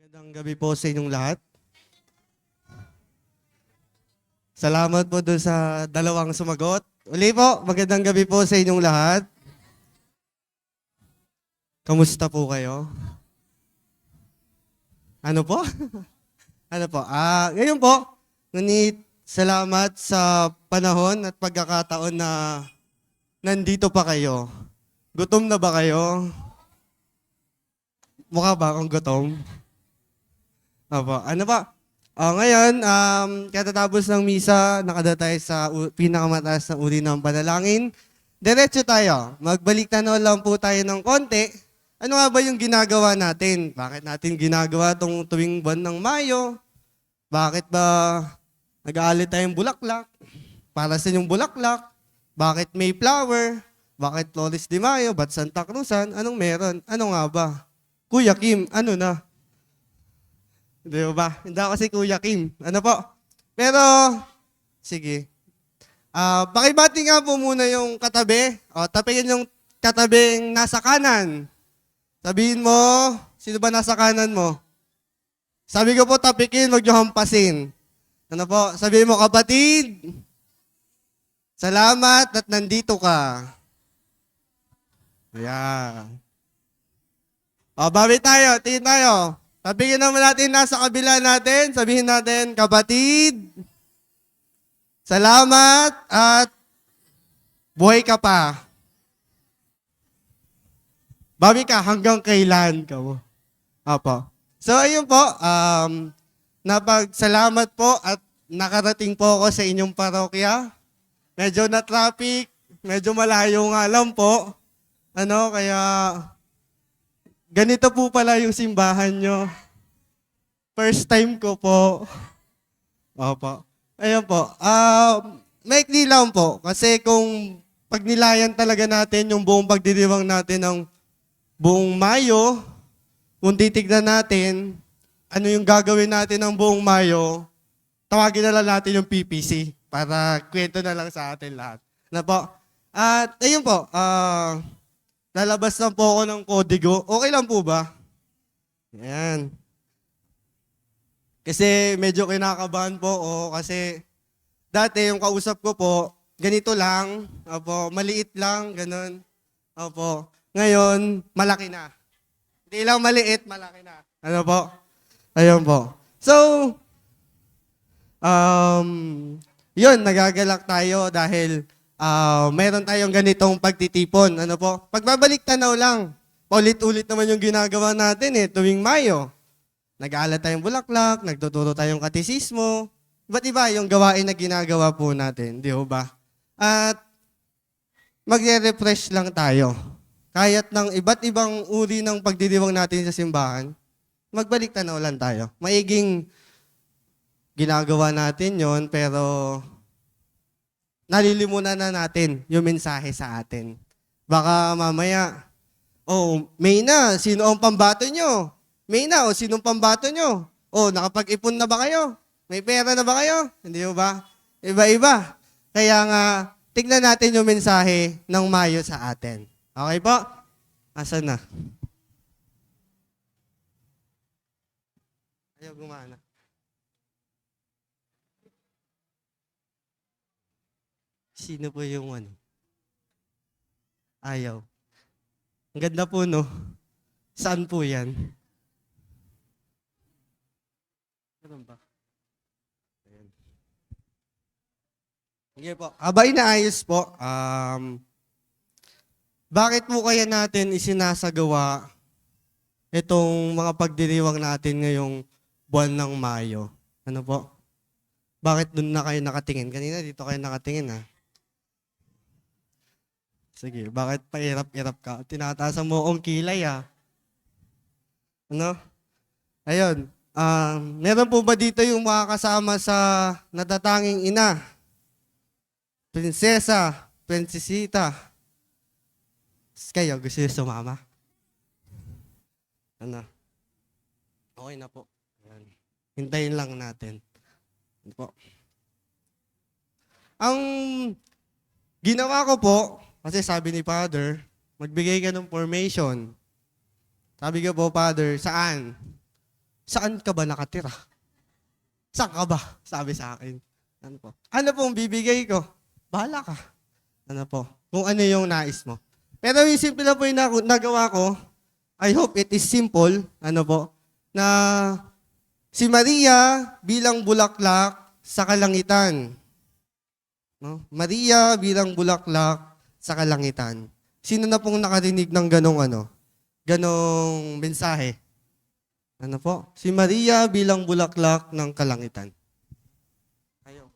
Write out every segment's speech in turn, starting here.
Magandang gabi po sa inyong lahat. Salamat po doon sa dalawang sumagot. Uli po, magandang gabi po sa inyong lahat. Kamusta po kayo? Ano po? Ano po? Ngayon po, ngunit salamat sa panahon at pagkakataon na nandito pa kayo. Gutom na ba kayo? Mukha ba akong gutom? Opo. Ano ba? Ngayon, katatapos ng misa, nakada tayo sa pinakamataas na uri ng panalangin. Diretso tayo. Magbalik tanaw lang po tayo ng konti. Ano nga ba yung ginagawa natin? Bakit natin ginagawa itong tuwing buwan ng Mayo? Bakit ba nag-aalit tayong bulaklak? Para sa inyong bulaklak? Bakit may flower? Bakit Flores de Mayo? Ba't Santa Cruzan? Anong meron? Ano nga ba? Kuya Kim, ano na? Di ba? Hindi ako si Kuya Kim. Ano po? Pero, sige. Pakibati nga po muna yung katabi. O, tapiin yung katabing nasa kanan. Sabihin mo, sino ba nasa kanan mo? Sabi ko po, tapikin, huwag niyo hampasin. Ano po? Sabihin mo, kapatid, salamat at nandito ka. Ayan. O, bawi tayo, tingin tayo. Sabihin naman natin nasa kabila natin, sabihin natin, kapatid, salamat at buhay ka pa. Bawi ka hanggang kailan ka mo. Apo. So ayun po, napagsalamat po at nakarating po ako sa inyong parokya. Medyo na traffic, medyo malayo nga lang po. Kaya ganito po pala yung simbahan nyo. First time ko po. Opo. Ayun po. Maikli lang po. Kasi kung pagnilayan talaga natin yung buong pagdiriwang natin ng buong Mayo, kung titignan natin, ano yung gagawin natin ng buong Mayo, tawagin na lang natin yung PPC para kwento na lang sa atin lahat. Na po. At ayun po, lalabas lang po ako ng kodigo. Okay lang po ba? Ayan. Kasi medyo kinakabahan po ako kasi dati yung kausap ko po, ganito lang, opo, maliit lang, ganun. Opo. Ngayon, malaki na. Hindi lang maliit, malaki na. Ano po? Ayun po. So, yun, nagagalak tayo dahil meron tayong ganitong pagtitipon. Ano po? Pagbabalik tanaw lang. Paulit-ulit naman yung ginagawa natin tuwing Mayo. Nag-aalat tayong bulaklak, nagtuturo tayong katisismo. Iba't iba yung gawain na ginagawa po natin, di ba? At magre-refresh lang tayo. Kaya't ng iba't ibang uri ng pagdiriwang natin sa simbahan, magbalik tanaw lang tayo. Maiging ginagawa natin yon pero nalilimunan na natin yung mensahe sa atin. Baka mamaya, May na, sino ang pambato nyo? May na, sinong pambato nyo? Nakapag-ipon na ba kayo? May pera na ba kayo? Hindi ba? Iba-iba. Kaya nga, tignan natin yung mensahe ng Mayo sa atin. Okay po? Asan na? Ayaw gumana. Sino po yung ano? Ayaw. Ang ganda po, no? Saan po yan? Ganun ba? Ayan. Sige po. Abay na ayos po. Bakit po kaya natin isinasagawa itong mga pagdiriwang natin ngayong buwan ng Mayo? Ano po? Bakit doon na kayo nakatingin? Kanina dito kayo nakatingin, ha? Sige, bakit pairap-irap ka? Tinataasan mo akong kilay, ha? Ano? Ayun. Meron po ba dito yung makakasama sa natatanging ina? Prinsesa, prinsesita. Kayo, gusto niyo sumama? Ano? Okay na po. Ayan. Hintayin lang natin. Ano po? Ang ginawa ko po, kasi sabi ni Father, magbigay ka ng formation. Sabi ko po, Father, saan? Saan ka ba nakatira? Saan ka ba? Sabi sa akin. Ano po? Ano pong bibigay ko? Bahala ka. Ano po? Kung ano yung nais mo. Pero yung simple na po yung nagawa ko, I hope it is simple, ano po, na si Maria bilang bulaklak sa kalangitan. No? Maria bilang bulaklak sa kalangitan. Sino na pong nakarinig ng ganong mensahe? Ano po? Si Maria bilang bulaklak ng kalangitan. Ayaw.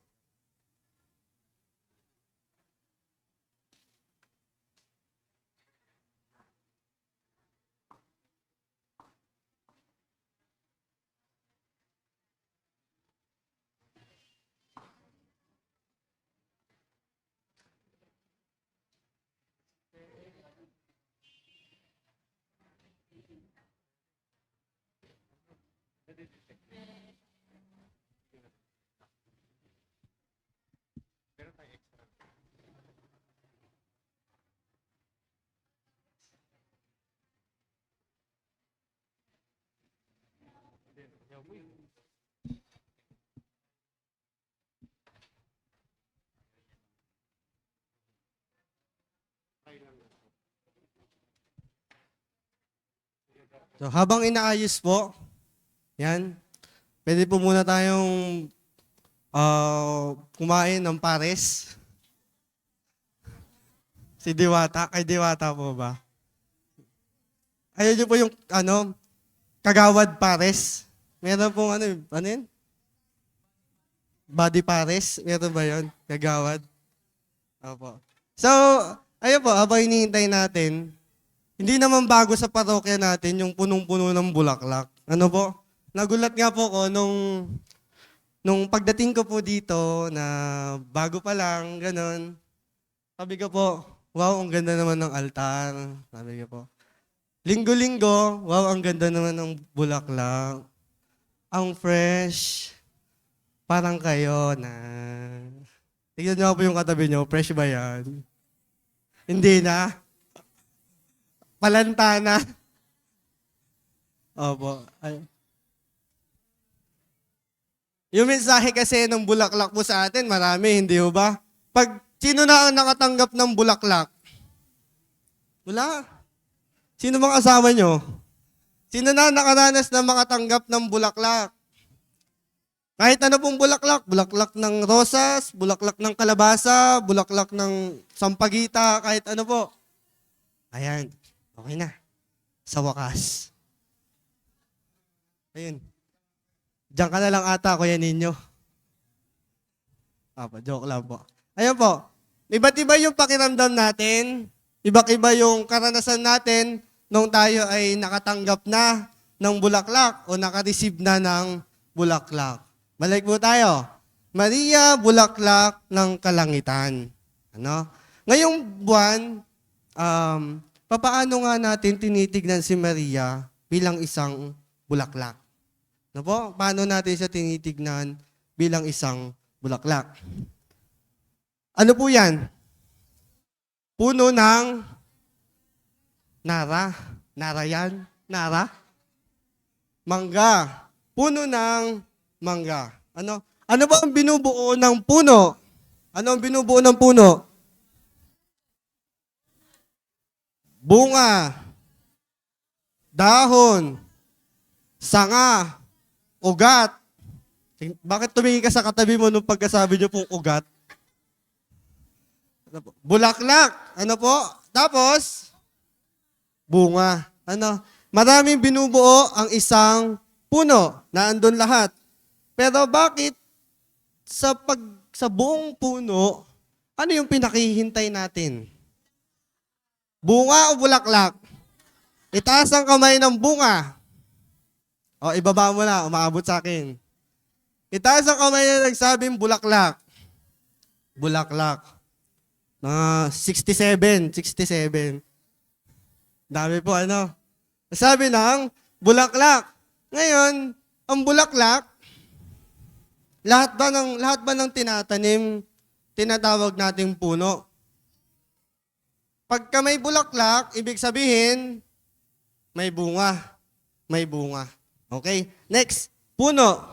So, habang inaayos po, yan, pwede po muna tayong kumain ng pares. Si Diwata, kay Diwata po ba? Ayun niyo po yung, kagawad pares. Meron pong ano yun? Body pares. Meron ba yun? Kagawad. Opo. So, ayun po, habang hinihintay natin, hindi naman bago sa parokya natin yung punong-puno ng bulaklak. Ano po? Nagulat nga po ko nung pagdating ko po dito na bago pa lang, ganun. Sabi ko po, wow, ang ganda naman ng altar. Sabi ko po. Linggo-linggo, wow, ang ganda naman ng bulaklak. Ang fresh. Parang kayo na... Tignan niyo po yung katabi niyo, fresh ba yan? Hindi na. Palanta na. Opo. Ay. Yung mensahe kasi ng bulaklak po sa atin, marami, hindi ho ba? Sino na ang nakatanggap ng bulaklak? Wala. Sino bang asawa nyo? Sino na nakaranas na makatanggap ng bulaklak? Kahit ano pong bulaklak, bulaklak ng rosas, bulaklak ng kalabasa, bulaklak ng sampagita, kahit ano po. Ayan, okay na. Sa wakas. Ayun. Diyan ka na lang ata, Kuya Ninyo. Joke lang po. Ayun po. Iba't iba yung pakiramdam natin. Iba't iba yung karanasan natin nung tayo ay nakatanggap na ng bulaklak o nakareceive na ng bulaklak. Balik po tayo. Maria, bulaklak ng kalangitan. Ano? Ngayong buwan, papaano nga natin tinitignan si Maria bilang isang bulaklak? Ano po? Paano natin siya tinitignan bilang isang bulaklak? Ano po yan? Puno ng nara. Nara yan? Nara? Mangga. Puno ng mangga. Ano? Ano ba ang binubuo ng puno? Ano ang binubuo ng puno? Bunga. Dahon. Sanga. Ugat. Bakit tumingin ka sa katabi mo nung pagkasabi niyo pong ugat? Ano po? Bulaklak. Ano po? Tapos, bunga. Ano? Maraming binubuo ang isang puno na andun lahat. Pero bakit sa buong puno, ano yung pinakihintay natin? Bunga o bulaklak? Itaas ang kamay ng bunga. O, ibaba mo na, umaabot sa akin. Itaas ang kamay na nagsabing bulaklak. Bulaklak. Mga 67. Dami po, ano? Sabi ng bulaklak. Ngayon, ang bulaklak, lahat ba ng tinatanim, tinatawag nating puno? Pagka may bulaklak, ibig sabihin, may bunga. May bunga. Okay, next, puno.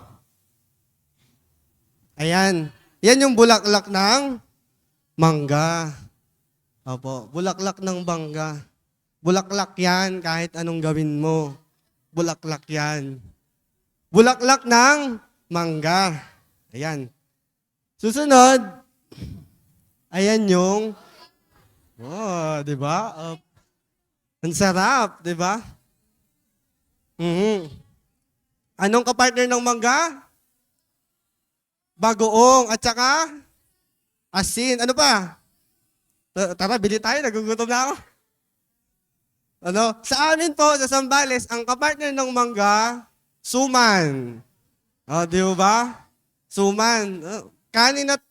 Ayan. Yan yung bulaklak ng mangga. Opo, bulaklak ng mangga. Bulaklak yan kahit anong gawin mo. Bulaklak yan. Bulaklak ng mangga. Ayan. Susunod, ayan yung, di ba? Ang sarap, di ba? Anong kapartner ng mangga? Bagoong at saka asin. Ano pa? Tara, bili tayo. Nagugutom na ako. Ano? Sa amin po, sa Zambales, ang kapartner ng mangga, suman. Di ba? Suman. Kanin at,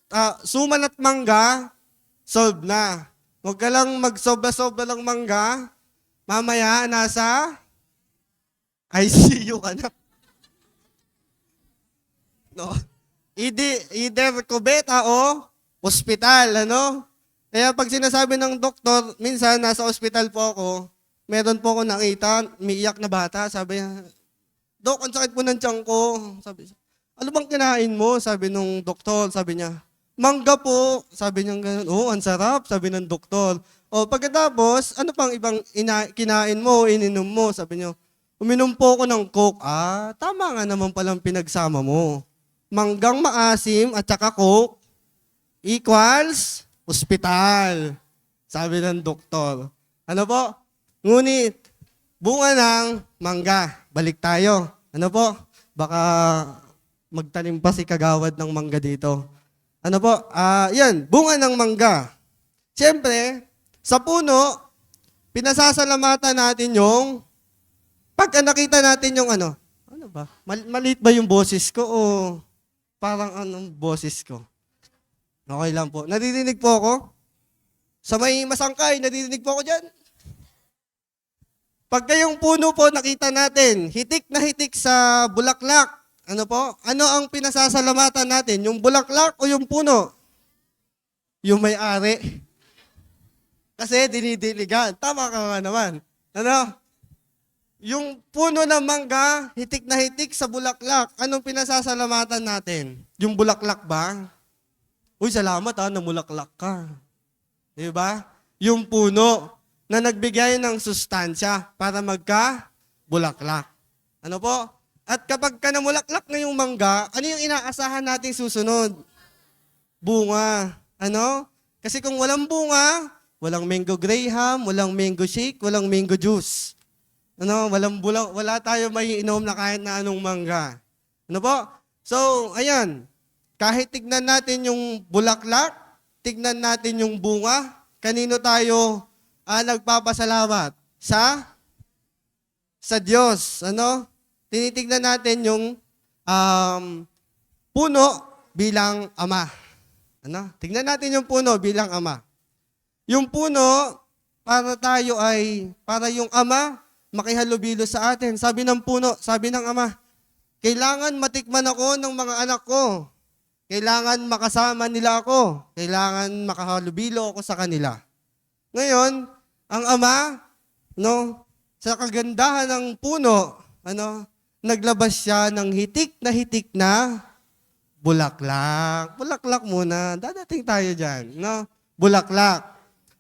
suman at mangga, solve na. Huwag ka lang magsobra-sobra ng mangga. Mamaya, nasa ICU ka na. No? Either kubeta o ospital, ano? Kaya pag sinasabi ng doktor, minsan nasa ospital po ako, meron po ako nakita, umiiyak na bata, sabi niya, Dok, ang sakit po ng tiyan ko. Sabi niya, ano bang kinain mo? Sabi nung doktor, sabi niya, mangga po. Sabi niya gano'n, ang sarap, sabi ng doktor. Pagkatapos, ano pang ibang kinain mo, ininom mo? Sabi niya, uminom po ako ng Coke. Tama nga naman palang pinagsama mo. Manggang maasim at saka Coke equals ospital. Sabi ng doktor. Ano po? Ngunit, bunga ng mangga. Balik tayo. Ano po? Baka magtanim pa si kagawad ng mangga dito. Ano po? Yan, bunga ng mangga. Siyempre, sa puno, pinasasalamatan natin yung pagka nakita natin yung ano ba? Maliit ba yung boses ko o parang anong boses ko? Okay lang po. Naririnig po ako? Sa may masangkay, naririnig po ako dyan. Pagka yung puno po nakita natin, hitik na hitik sa bulaklak, ano po? Ano ang pinasasalamatan natin? Yung bulaklak o yung puno? Yung may-ari. Kasi dinidiligan. Tama ka nga naman. Ano? Yung puno ng mangga, hitik na hitik sa bulaklak. Anong pinasasalamatan natin? Yung bulaklak ba? Uy, salamat namulaklak ka. Diba? Yung puno na nagbigay ng sustansya para magka-bulaklak. Ano po? At kapag ka namulaklak na yung mangga, ano yung inaasahan natin susunod? Bunga. Ano? Kasi kung walang bunga, walang mango graham, walang mango shake, walang mango juice. Ano? Wala tayo may inom na kahit na anong mangga. Ano po? So, ayan. Kahit tignan natin yung bulaklak, tignan natin yung bunga, kanino tayo nagpapasalamat? Sa Diyos. Ano? Tinitignan natin yung puno bilang ama. Ano? Tignan natin yung puno bilang ama. Yung puno, para yung ama, makihalubilo sa atin. Sabi ng puno, sabi ng ama, kailangan matikman ako ng mga anak ko. Kailangan makasama nila ako. Kailangan makahalubilo ako sa kanila. Ngayon, ang ama, sa kagandahan ng puno, naglabas siya ng hitik na bulaklak. Bulaklak muna. Dadating tayo dyan. Bulaklak.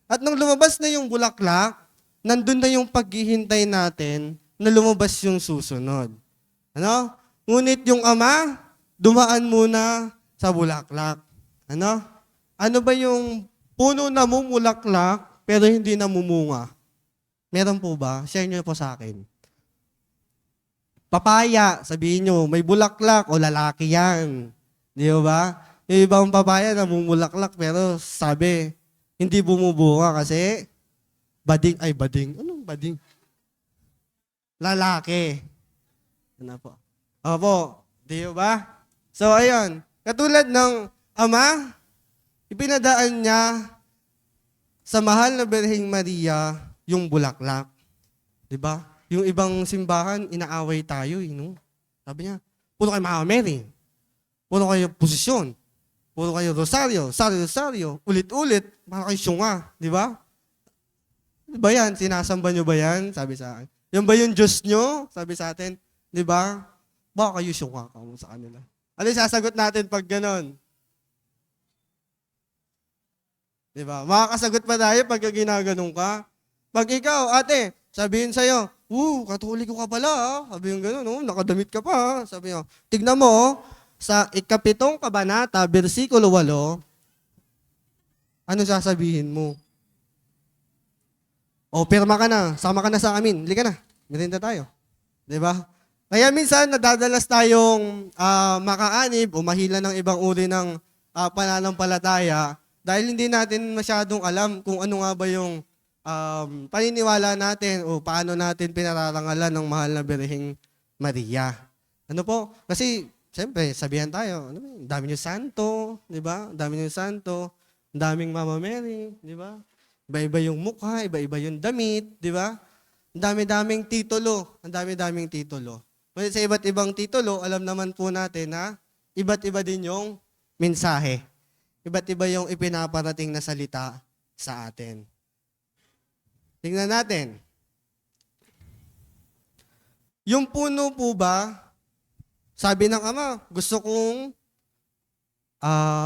At nung lumabas na yung bulaklak, nandun na yung paghihintay natin na lumabas yung susunod. Ngunit yung ama, dumaan muna sa bulaklak. Ano ba yung puno na mumulaklak pero hindi namumunga? Meron po ba? Share nyo po sa akin. Papaya, sabihin nyo, may bulaklak o lalaki yan. Di ba? Yung ibang papaya namumulaklak pero sabi, hindi bumubunga kasi bading. Anong bading? Lalaki. Ano po? Opo. Di ba? So, ayun. Katulad ng ama, ipinadaan niya sa mahal na Birheng Maria yung bulaklak. Di ba? Yung ibang simbahan, inaaway tayo. Sabi niya, puro kayo Mama Mary. Puro kayo posisyon. Puro kayo rosaryo. Rosaryo. Ulit-ulit. Para kayo syunga. Di ba? Di ba yan? Sinasamba nyo ba yan? Sabi sa akin. Yan ba yung Diyos nyo? Sabi sa atin. Di ba? Baka kayo syunga ka mo sa kanila. Ano yung sasagot natin pag ganon? Di ba? Makakasagot pa tayo pag ginaganon ka. Pag ikaw, ate, sabihin sa'yo, katoliko ka pala, ha? Sabi yung gano'n, nakadamit ka pa, ha? Sabi niyo, tignan mo, sa ikapitong kabanata, versikulo 8, ano sasabihin mo? O, pirma ka na, sama ka na sa amin, hali ka na, merinda tayo. Di ba? Kaya minsan, nadadalas tayong makaanib o mahila ng ibang uri ng pananampalataya dahil hindi natin masyadong alam kung ano nga ba yung paniniwala natin o paano natin pinararangalan ng mahal na Birheng Maria. Ano po? Kasi, siyempre, sabihan tayo, dami niyo santo, di ba? Dami niyo santo, daming Mama Mary, di ba? Iba-iba yung mukha, iba-iba yung damit, di ba? Ang dami-daming titulo, ang dami-daming titulo. Ngunit sa iba't ibang titulo, alam naman po natin na iba't iba din yung mensahe. Iba't iba yung ipinaparating na salita sa atin. Tingnan natin. Yung puno po ba, sabi ng ama, gusto kong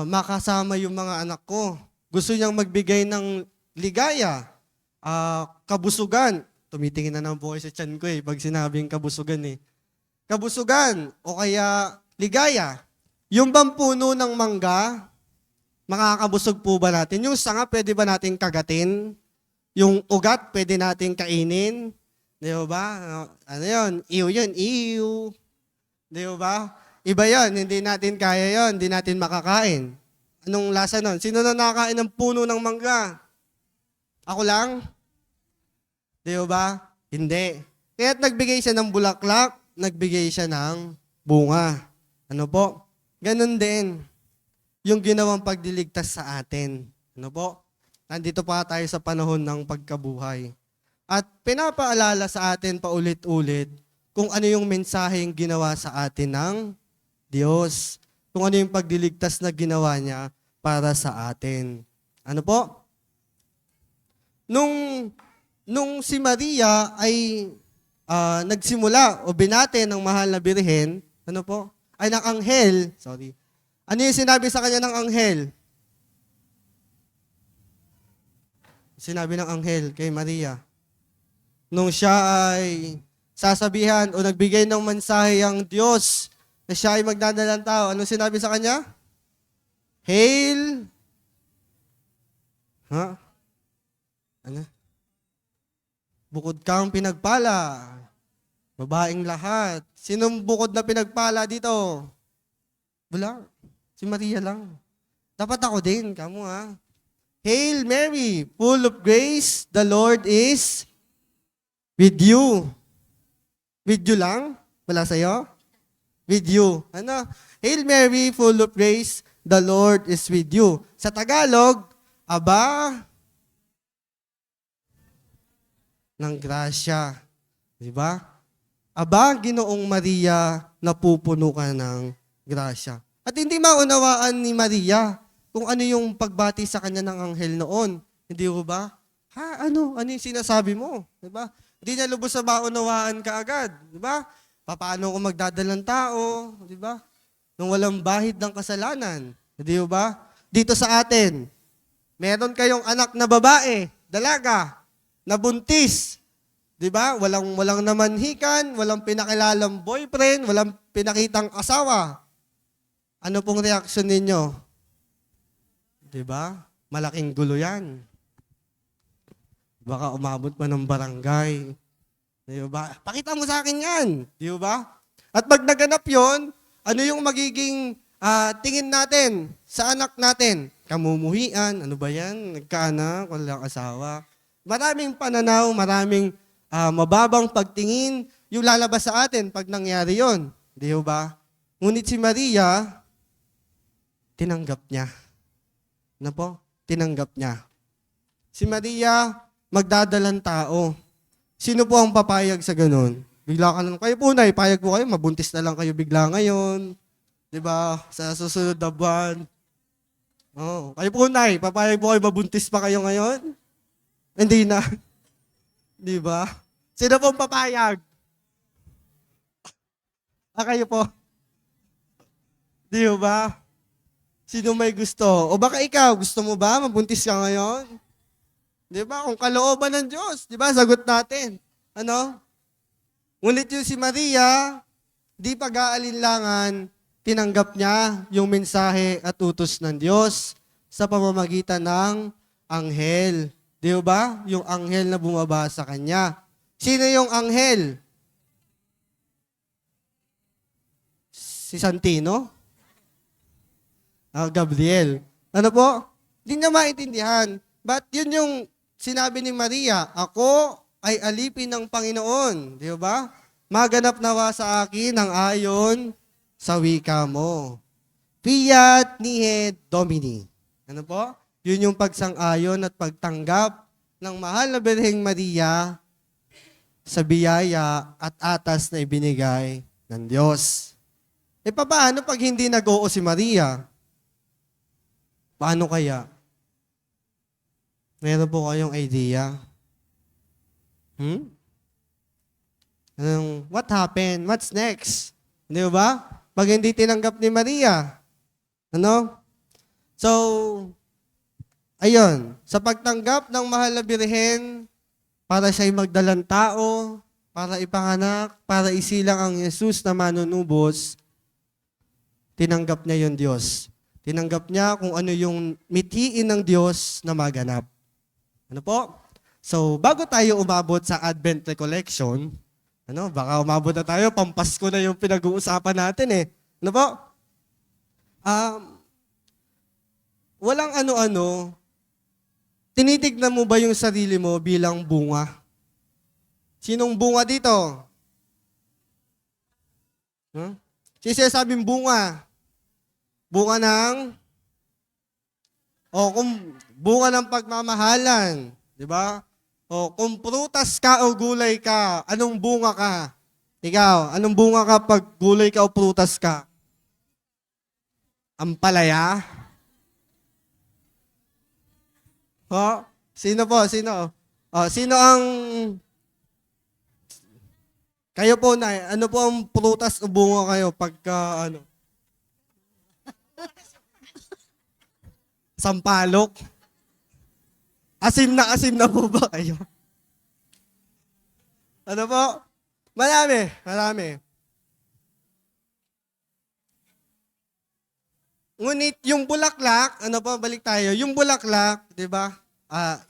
makasama yung mga anak ko. Gusto niyang magbigay ng ligaya, kabusugan. Tumitingin na ng buhay sa tiyan ko pag sinabing kabusugan Kabusugan o kaya ligaya. Yung bang puno ng mangga, makakabusog po ba natin? Yung sanga, pwede ba natin kagatin? Yung ugat, pwede natin kainin? Di ba? Ano yun? Iyo yun, iyo. Di ba? Iba yun, hindi natin kaya yun, hindi natin makakain. Anong lasa nun? Sino na nakakain ng puno ng mangga? Ako lang? Di ba? Hindi. Kaya't nagbigay siya ng bulaklak, nagbigay siya ng bunga. Ano po? Ganon din yung ginawang pagdiligtas sa atin. Ano po? Nandito pa tayo sa panahon ng pagkabuhay. At pinapaalala sa atin paulit-ulit kung ano yung mensaheng ginawa sa atin ng Diyos. Kung ano yung pagdiligtas na ginawa niya para sa atin. Ano po? Nung si Maria ay nagsimula o binate ng mahal na Birhen, ano po? Ay, ng anghel. Sorry. Ano yung sinabi sa kanya ng anghel? Sinabi ng anghel kay Maria. Nung siya ay sasabihan o nagbigay ng mensahe ang Diyos na siya ay magdadalang tao, ano sinabi sa kanya? Hail! Ano? Bukod kang pinagpala. Babaeng lahat. Sinong bukod na pinagpala dito? Wala. Si Maria lang. Dapat ako din. Kamu ha. Hail Mary, full of grace, the Lord is with you. With you lang? Wala sa'yo? With you. Ano? Hail Mary, full of grace, the Lord is with you. Sa Tagalog, aba ng grasya. Di ba? Aba, Ginoong Maria, napupuno ka ng grasya. At hindi maunawaan ni Maria kung ano yung pagbati sa kanya ng anghel noon. Hindi ba? Ano yung sinasabi mo? Di ba? Hindi niya lubos sa maunawaan ka agad. Di ba? Paano ko magdadalang tao? Di ba? Nung walang bahid ng kasalanan. Di ba? Dito sa atin, meron kayong anak na babae, dalaga, nabuntis. 'Di ba? Walang namanhikan, walang pinakilalang boyfriend, walang pinakitang asawa. Ano pong reaksyon ninyo? 'Di ba? Malaking gulo 'yan. Baka umabot pa ng barangay. 'Di ba? Pakita mo sa akin 'yan, 'di ba? At pag naganap 'yon, ano yung magiging tingin natin sa anak natin? Kamumuhian, ano ba 'yan? Nagkaanak, walang asawa. Maraming pananaw, maraming mababang pagtingin yung lalabas sa atin pag nangyari yon. Di ba? Ngunit si Maria, tinanggap niya. Ano po? Tinanggap niya. Si Maria, magdadalang tao. Sino po ang papayag sa ganun? Bigla ka lang, kayo po na, payag po kayo, mabuntis na lang kayo bigla ngayon. Di ba? Sa susunod na buwan. Oh, kayo po na, papayag po kayo, mabuntis pa kayo ngayon? Hindi na. Di ba? Sino pong papayag? Kayo po. Di ba? Sino may gusto? O baka ikaw, gusto mo ba? Mabuntis ka ngayon? Di ba? Kung kalooban ng Diyos, di ba? Sagot natin. Ano? Ngunit yung si Maria, di pag-aalinlangan, tinanggap niya yung mensahe at utos ng Diyos sa pamamagitan ng anghel. Di ba? Yung anghel na bumaba sa kanya. Sino yung anghel? Si Santino? Gabriel. Ano po? Hindi niya maintindihan. But yun yung sinabi ni Maria, ako ay alipin ng Panginoon. Di ba? Maganap nawa sa akin ang ayon sa wika mo. Fiat nihe Domini. Ano po? Yun yung pagsang-ayon at pagtanggap ng mahal na Birheng Maria sa biyaya at atas na ibinigay ng Diyos. E paano pag hindi nag-oo si Maria? Paano kaya? Meron po kayong idea? What happened? What's next? Di ba? Pag hindi tinanggap ni Maria. Ano? So, ayun. Sa pagtanggap ng mahal na Birhen, para siya'y magdalang tao, para ipanganak, para isilang ang Jesus na manunubos, tinanggap niya yung Diyos. Tinanggap niya kung ano yung mithiin ng Diyos na maganap. Ano po? So, bago tayo umabot sa Advent Recollection, baka umabot na tayo, pampasko na yung pinag-uusapan natin eh. Ano po? Walang ano-ano, tinitignan mo ba yung sarili mo bilang bunga? Sinong bunga dito? Sino sabing bunga? Bunga ng kung bunga ng pagmamahalan, di ba? O kung prutas ka o gulay ka, anong bunga ka? Ikaw, anong bunga ka pag gulay ka o prutas ka? Ampalaya? Sino po? Sino? Sino ang kayo po na, ano po ang prutas o bunga kayo pagka sampalok? Asim na po ba kayo? Ano po? Marami. Ngunit yung bulaklak, balik tayo. Yung bulaklak, di ba?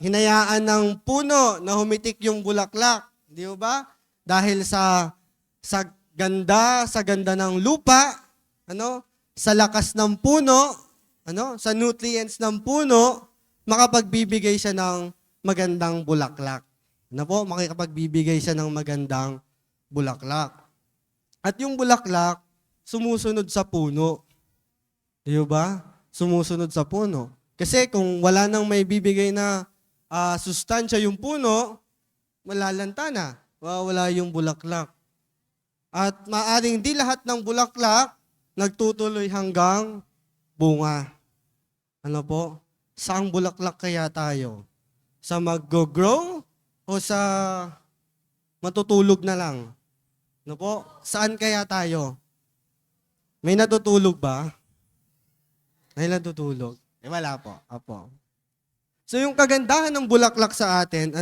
Hinayaan ng puno na humitik yung bulaklak. Di ba? Dahil sa ganda ng lupa, sa lakas ng puno, sa nutrients ng puno, makapagbibigay siya ng magandang bulaklak. Makakapagbibigay siya ng magandang bulaklak. At yung bulaklak, sumusunod sa puno. Di ba? Sumusunod sa puno. Kasi kung wala nang may bibigay na sustansya yung puno, malalanta na. Wala yung bulaklak. At maaring di lahat ng bulaklak nagtutuloy hanggang bunga. Ano po? Saang bulaklak kaya tayo? Sa mag-grow o sa matutulog na lang? Ano po? Saan kaya tayo? May natutulog ba? May natutulog? Wala po. Apo. So yung kagandahan ng bulaklak sa atin,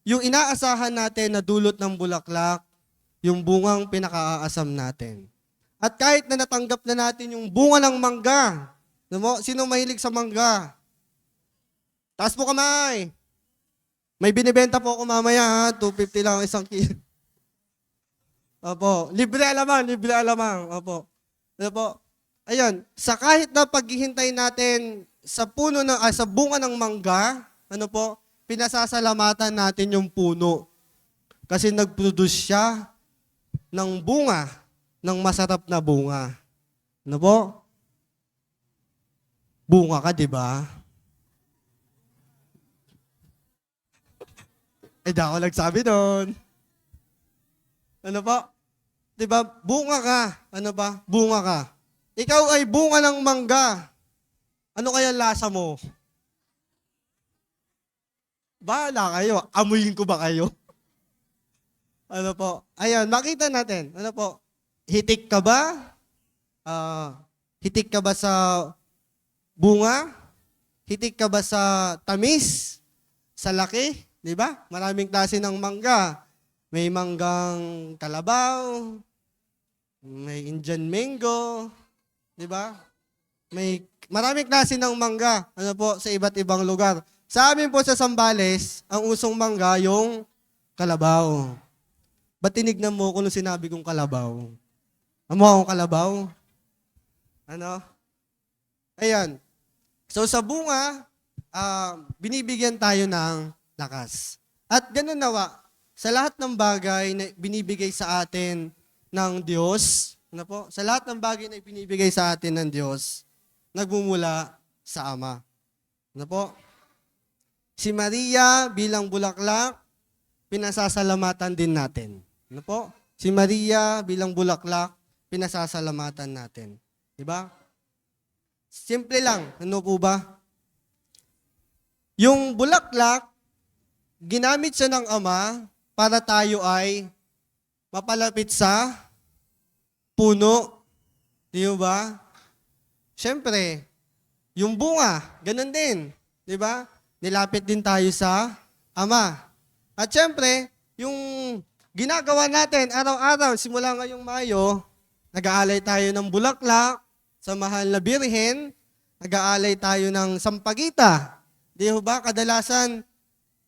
yung inaasahan natin na dulot ng bulaklak, yung bungang pinakaaasam natin. At kahit na natanggap na natin yung bunga ng mangga, sino mahilig sa mangga? Taas po kamay. May binibenta po ako mamaya, 250 lang isang kilo. Opo. Libre alamang. Opo. Opo. Ayun, sa kahit na paghihintay natin sa sa bunga ng mangga, pinasasalamatan natin yung puno. Kasi nag-produce siya ng bunga, ng masarap na bunga. Bunga ka, di ba? Di ako nagsabi doon. Di ba? Bunga ka. Bunga ka. Ikaw ay bunga ng mangga. Ano kaya lasa mo? Bahala kayo. Amuyin ko ba kayo? Ayan, makita natin. Hitik ka ba? Hitik ka ba sa bunga? Hitik ka ba sa tamis? Sa laki? Di ba? Maraming klase ng mangga. May manggang kalabaw, may Indian mango, di ba? May maraming klase ng mangga, ano po, sa iba't ibang lugar. Sa amin po sa Sambales, ang usong mangga yung kalabaw. Ba't tinignan mo ko nung sinabi kong kalabaw? Amo akong kalabaw? Ano? Ayan. So sa bunga, binibigyan tayo ng lakas. At ganun nawa, sa lahat ng bagay na binibigay sa atin ng Diyos, ano po? Sa lahat ng bagay na binibigay sa atin ng Diyos, nagmumula sa Ama. Ano po? Si Maria bilang bulaklak, pinasasalamatan din natin. Ano po? Si Maria bilang bulaklak, pinasasalamatan natin. Di ba? Simple lang. Ano po ba? Yung bulaklak, ginamit siya ng Ama para tayo ay mapalapit sa puno. Di ba? Siyempre, yung bunga, ganun din. Di ba? Nilapit din tayo sa Ama. At siyempre, yung ginagawa natin araw-araw, simula ngayong Mayo, nag-aalay tayo ng bulaklak sa mahal na Birhen, nag-aalay tayo ng sampagita. Di ba? Kadalasan,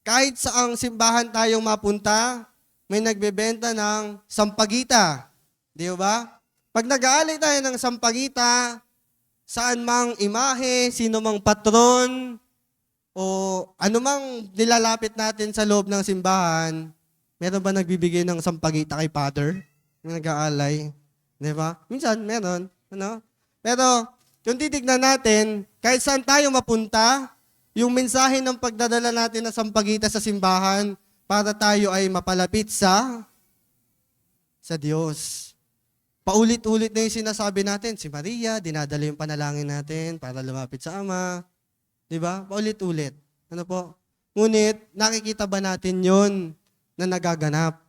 kahit saang simbahan tayong mapunta, may nagbebenta ng sampagita. Di ba? Pag nag-aalay tayo ng sampagita, saan mang imahe, sino mang patron, o anumang nilalapit natin sa loob ng simbahan, meron ba nagbibigay ng sampagita kay Father? Yung nag-aalay. Di ba? Minsan, meron. Ano? Pero, kung titignan natin, kahit saan tayo mapunta, yung mensahe ng pagdadala natin ng sampagita sa simbahan para tayo ay mapalapit sa Diyos. Paulit-ulit na yung sinasabi natin, si Maria, dinadala yung panalangin natin para lumapit sa Ama. Di ba? Paulit-ulit. Ano po? Ngunit, nakikita ba natin yon na nagaganap?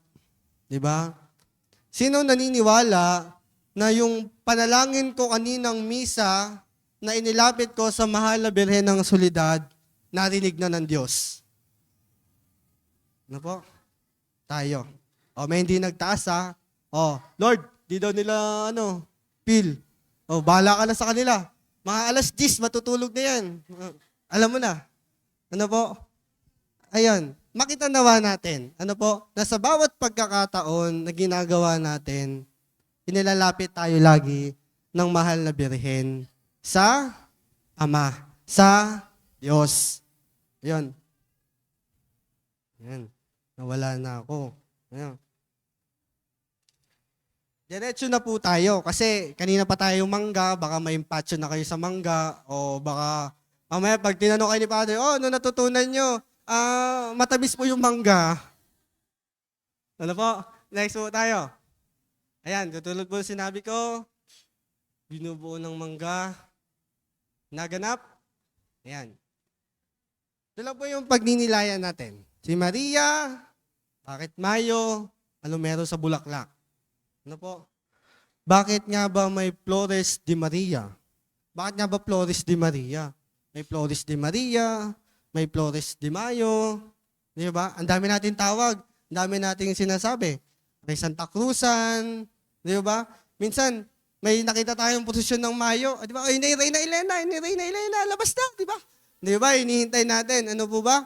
Di ba? Sino naniniwala na yung panalangin ko kaninang misa na inilapit ko sa mahal na Birhen ng Soledad, narinig na ng Diyos? Ano po? Tayo. O, may hindi nagtaas ha. O, Lord, di daw nila, feel. O, bahala ka na sa kanila. Mga alas 10, matutulog na yan. Alam mo na. Ano po? Ayun. Makita nawa natin. Ano po? Na sa bawat pagkakataon na ginagawa natin, inilalapit tayo lagi ng mahal na Birhen sa Ama, sa Diyos. Ayun. Ayan. Nawala na ako. Ayan. Diretso na po tayo kasi kanina pa tayo mangga, baka may impatso na kayo sa mangga o baka mamaya pag tinanong kayo ni Father, ano natutunan nyo? Matamis po yung mangga. Ano po? Next po tayo. Ayan, tutulad po sinabi ko, binubuo ng mangga, naganap. Ayan. Ito lang po yung pagninilayan natin. Si Maria, bakit Mayo, ano meron sa bulaklak? Ano po? Bakit nga ba may Flores de Maria? Bakit nga ba Flores de Maria? May Flores de Maria, may Flores de Mayo, di ba? Ang dami natin tawag, ang dami nating sinasabi. May Santa Cruzan, di ba? Minsan, may nakita tayong posisyon ng Mayo, di ba? Ay, ni Reyna Elena, labas na, di ba? Di ba? Hinihintay natin. Ano po ba?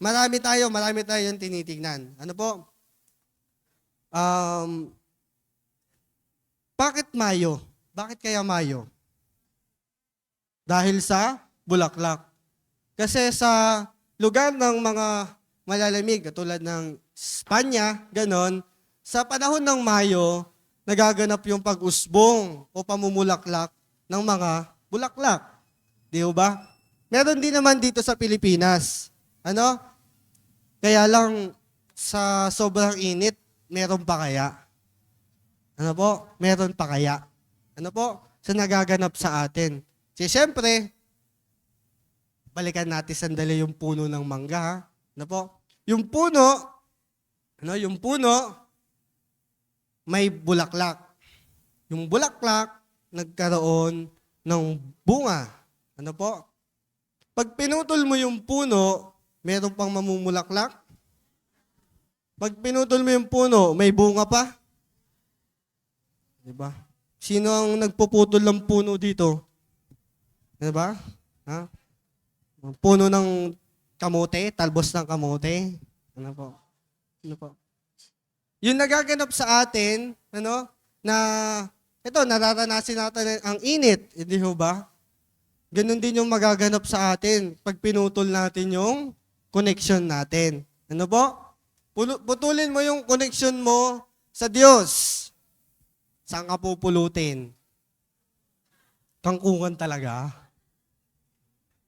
Marami tayong tinitignan. Ano po? Bakit Mayo? Bakit kaya Mayo? Dahil sa bulaklak. Kasi sa lugar ng mga malalamig, katulad ng Espanya, ganon, sa panahon ng Mayo, nagaganap yung pag-usbong o pamumulaklak ng mga bulaklak. Di ba? Meron din naman dito sa Pilipinas. Ano? Kaya lang sa sobrang init, meron pa kaya? Ano po? Meron pa kaya? Ano po? Sa nagaganap sa atin. Kasi siyempre, balikan natin sandali yung puno ng mangga. Ha? Ano po? Yung puno, may bulaklak. yung bulaklak nagkaroon ng bunga. Ano po? Pag pinutol mo yung puno, meron pang mamumulaklak. Pag pinutol mo yung puno, may bunga pa. Diba? Sino ang nagpuputol ng puno dito? Diba? Ha? Puno ng kamote, talbos ng kamote. Ano po? Ano po? Yung nagaganap sa atin, na ito, nararanasin natin ang init, hindi ho ba? Ganun din yung magaganap sa atin pag pinutol natin yung connection natin. Ano po? Putulin mo yung connection mo sa Diyos. Saan ka pupulutin? Kangkungan talaga.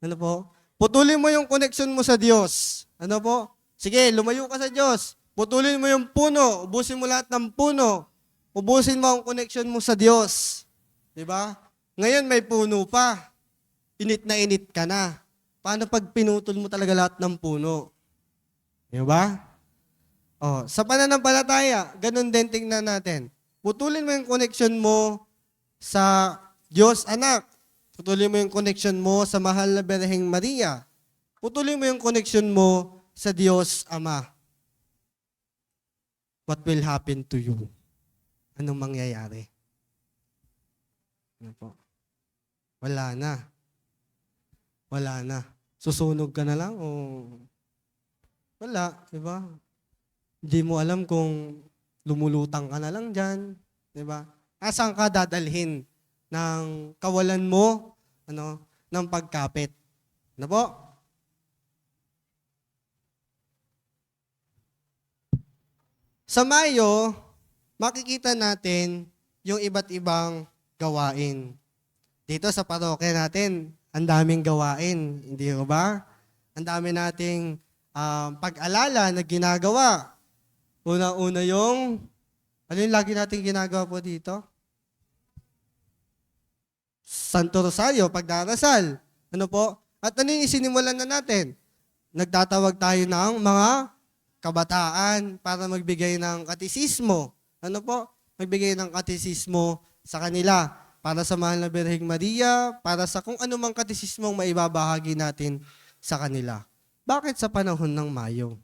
Ano po? Putulin mo yung connection mo sa Diyos. Ano po? Sige, lumayo ka sa Diyos. Putulin mo yung puno. Ubusin mo lahat ng puno. Ubusin mo ang connection mo sa Diyos. Diba? Ngayon may puno pa. Init na init ka na. Paano pag pinutol mo talaga lahat ng puno? Diba? Sa pananampalataya, ganun din tingnan natin. Putulin mo yung connection mo sa Diyos Anak. Putulin mo yung connection mo sa mahal na Birheng Maria. Putulin mo yung connection mo sa Diyos Ama. What will happen to you? Anong mangyayari? Ano po? Wala na. Wala na. Susunog ka na lang o wala, di ba? Hindi mo alam kung lumulutang ka na lang dyan, di ba? Asan ka dadalhin ng kawalan mo, ng pagkapit? Ano po? Sa Mayo, makikita natin yung iba't ibang gawain. Dito sa parokya natin, ang daming gawain, hindi ba? Ang dami nating pag-alala na ginagawa. Una-una ano yung lagi natin ginagawa po dito? Santo Rosario, pagdarasal. Ano po? At ano yung isinimulan na natin? Nagtatawag tayo ng mga kabataan para magbigay ng katisismo. Ano po? Magbigay ng katisismo sa kanila para sa mahal na Birheng Maria, para sa kung anumang katisismo ang maibabahagi natin sa kanila. Bakit sa panahon ng Mayo?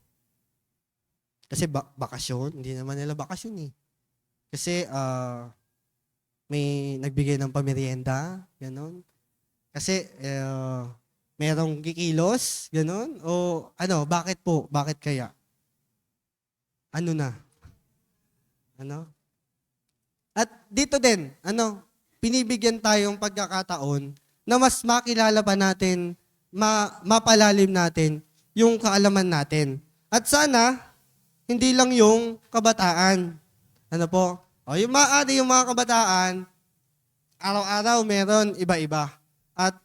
Kasi bakasyon, hindi naman nila bakasyon eh. Kasi may nagbigay ng pamerienda, gano'n. Kasi merong kikilos, gano'n. O bakit po? Bakit kaya? Ano na? At dito din, pinibigyan tayong pagkakataon na mas makilala pa natin, mapalalim natin yung kaalaman natin. At sana, hindi lang yung kabataan. Ano po? Yung mga kabataan, araw-araw meron iba-iba. At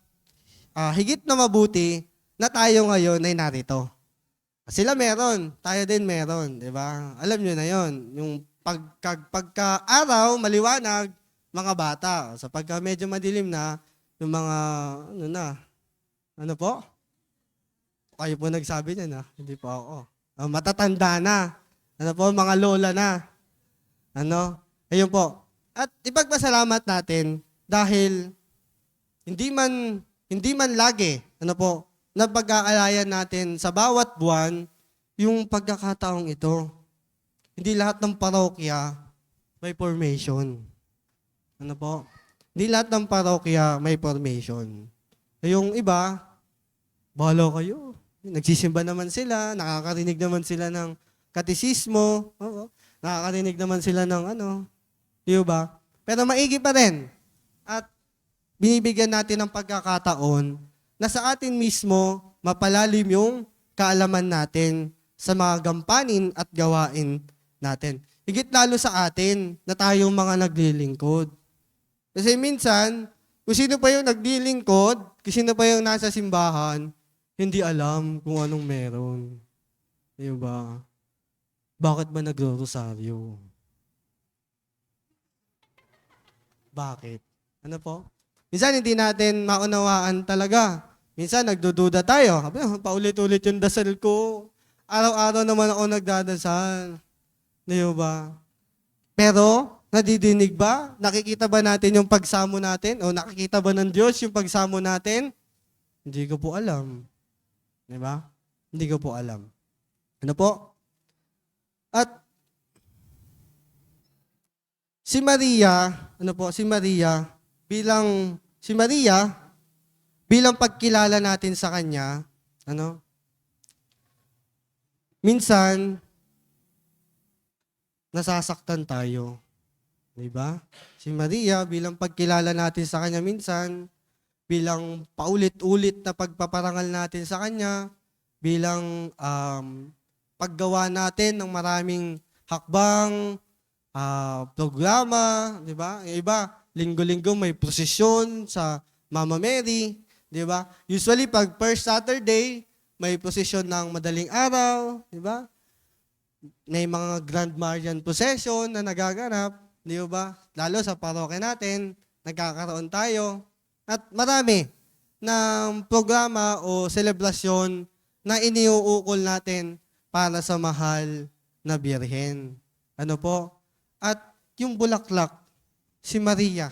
higit na mabuti na tayo ngayon ay narito. Sila meron, tayo din meron, di ba? Alam nyo na yon, yung pagka-araw, maliwanag, mga bata. Sa pagka medyo madilim na, yung mga, ano po? Kayo po nagsabi niyan, hindi po ako. Matatanda na. Mga lola na. Ayun po. At ipagpasalamat natin dahil hindi man lagi, na pag-aalayan natin sa bawat buwan yung pagkakataong ito. Hindi lahat ng parokya may formation. Hindi lahat ng parokya may formation. Yung iba, bahala kayo. Nagsisimba naman sila, nakakarinig naman sila ng katisismo, nakakarinig naman sila ng di ba? Pero maigi pa rin. At binibigyan natin ng pagkakataon na sa atin mismo mapalalim yung kaalaman natin sa mga gampanin at gawain natin. Higit lalo sa atin na tayong mga naglilingkod. Kasi minsan, kung sino pa yung naglilingkod, kung sino pa yung nasa simbahan, hindi alam kung anong meron. Di ba? Bakit ba nagro-rosaryo? Bakit? Ano po? Minsan hindi natin maunawaan talaga. Minsan nagdududa tayo. Paulit-ulit yung dasal ko. Araw-araw naman ako nagdadasal. Di ba? Pero, Nadidinig ba? Nakikita ba natin yung pagsamo natin? O nakikita ba ng Diyos yung pagsamo natin? Hindi ko po alam. Di ba? Hindi ko po alam. Ano po? At si Maria, bilang pagkilala natin sa kanya, minsan nasasaktan tayo. Di ba? Si Maria, bilang pagkilala natin sa kanya minsan, bilang paulit-ulit na pagpaparangal natin sa kanya, bilang paggawa natin ng maraming hakbang, programa, di ba? Yung iba, linggo-linggo may prosesyon sa Mama Mary, di ba? Usually, pag first Saturday, may prosesyon ng madaling araw, di ba? May mga Grand Marian procession na nagaganap, di ba? Lalo sa parokya natin, nagkakaroon tayo. At marami ng programa o selebrasyon na iniuukol natin para sa mahal na Birhen. Ano po? At yung bulaklak, si Maria,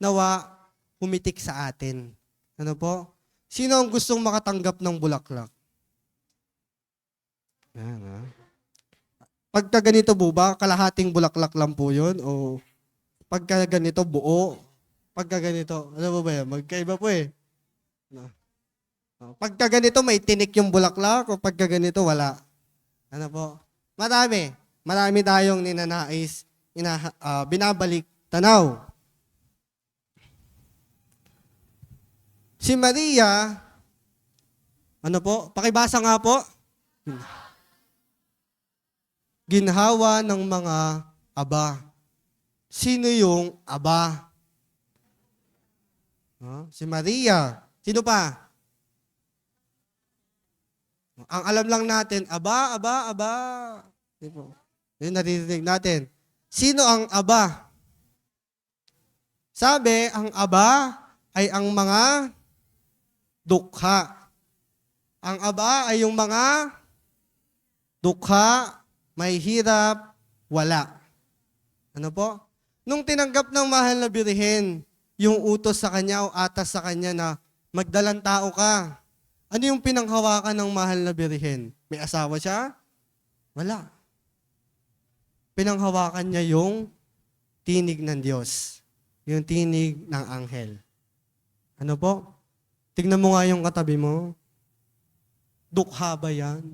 nawa humitik sa atin. Ano po? Sino ang gustong makatanggap ng bulaklak? Yan, ha? Pagka ganito po ba, kalahating bulaklak lang po yun? O pagka ganito, buo? Pagka ganito, ano po ba yan? Magkaiba po eh. Pagka ganito, may tinik yung bulaklak o pagka ganito, wala. Ano po? Marami tayong ninanais, binabalik tanaw. Si Maria, ano po? Pakibasa nga po. Ginhawa ng mga aba. Sino yung aba? Si Maria. Sino pa? Ang alam lang natin, aba. Yun naririnig natin. Sino ang aba? Sabi, ang aba ay ang mga dukha. Ang aba ay yung mga dukha, may hirap, wala. Ano po? Nung tinanggap ng mahal na Birhen, yung utos sa kanya o atas sa kanya na magdalang tao ka. Ano yung pinanghawakan ng mahal na Birhen? May asawa siya? Wala. Pinanghawakan niya yung tinig ng Diyos. Yung tinig ng anghel. Ano po? Tignan mo nga yung katabi mo. Dukha ba yan?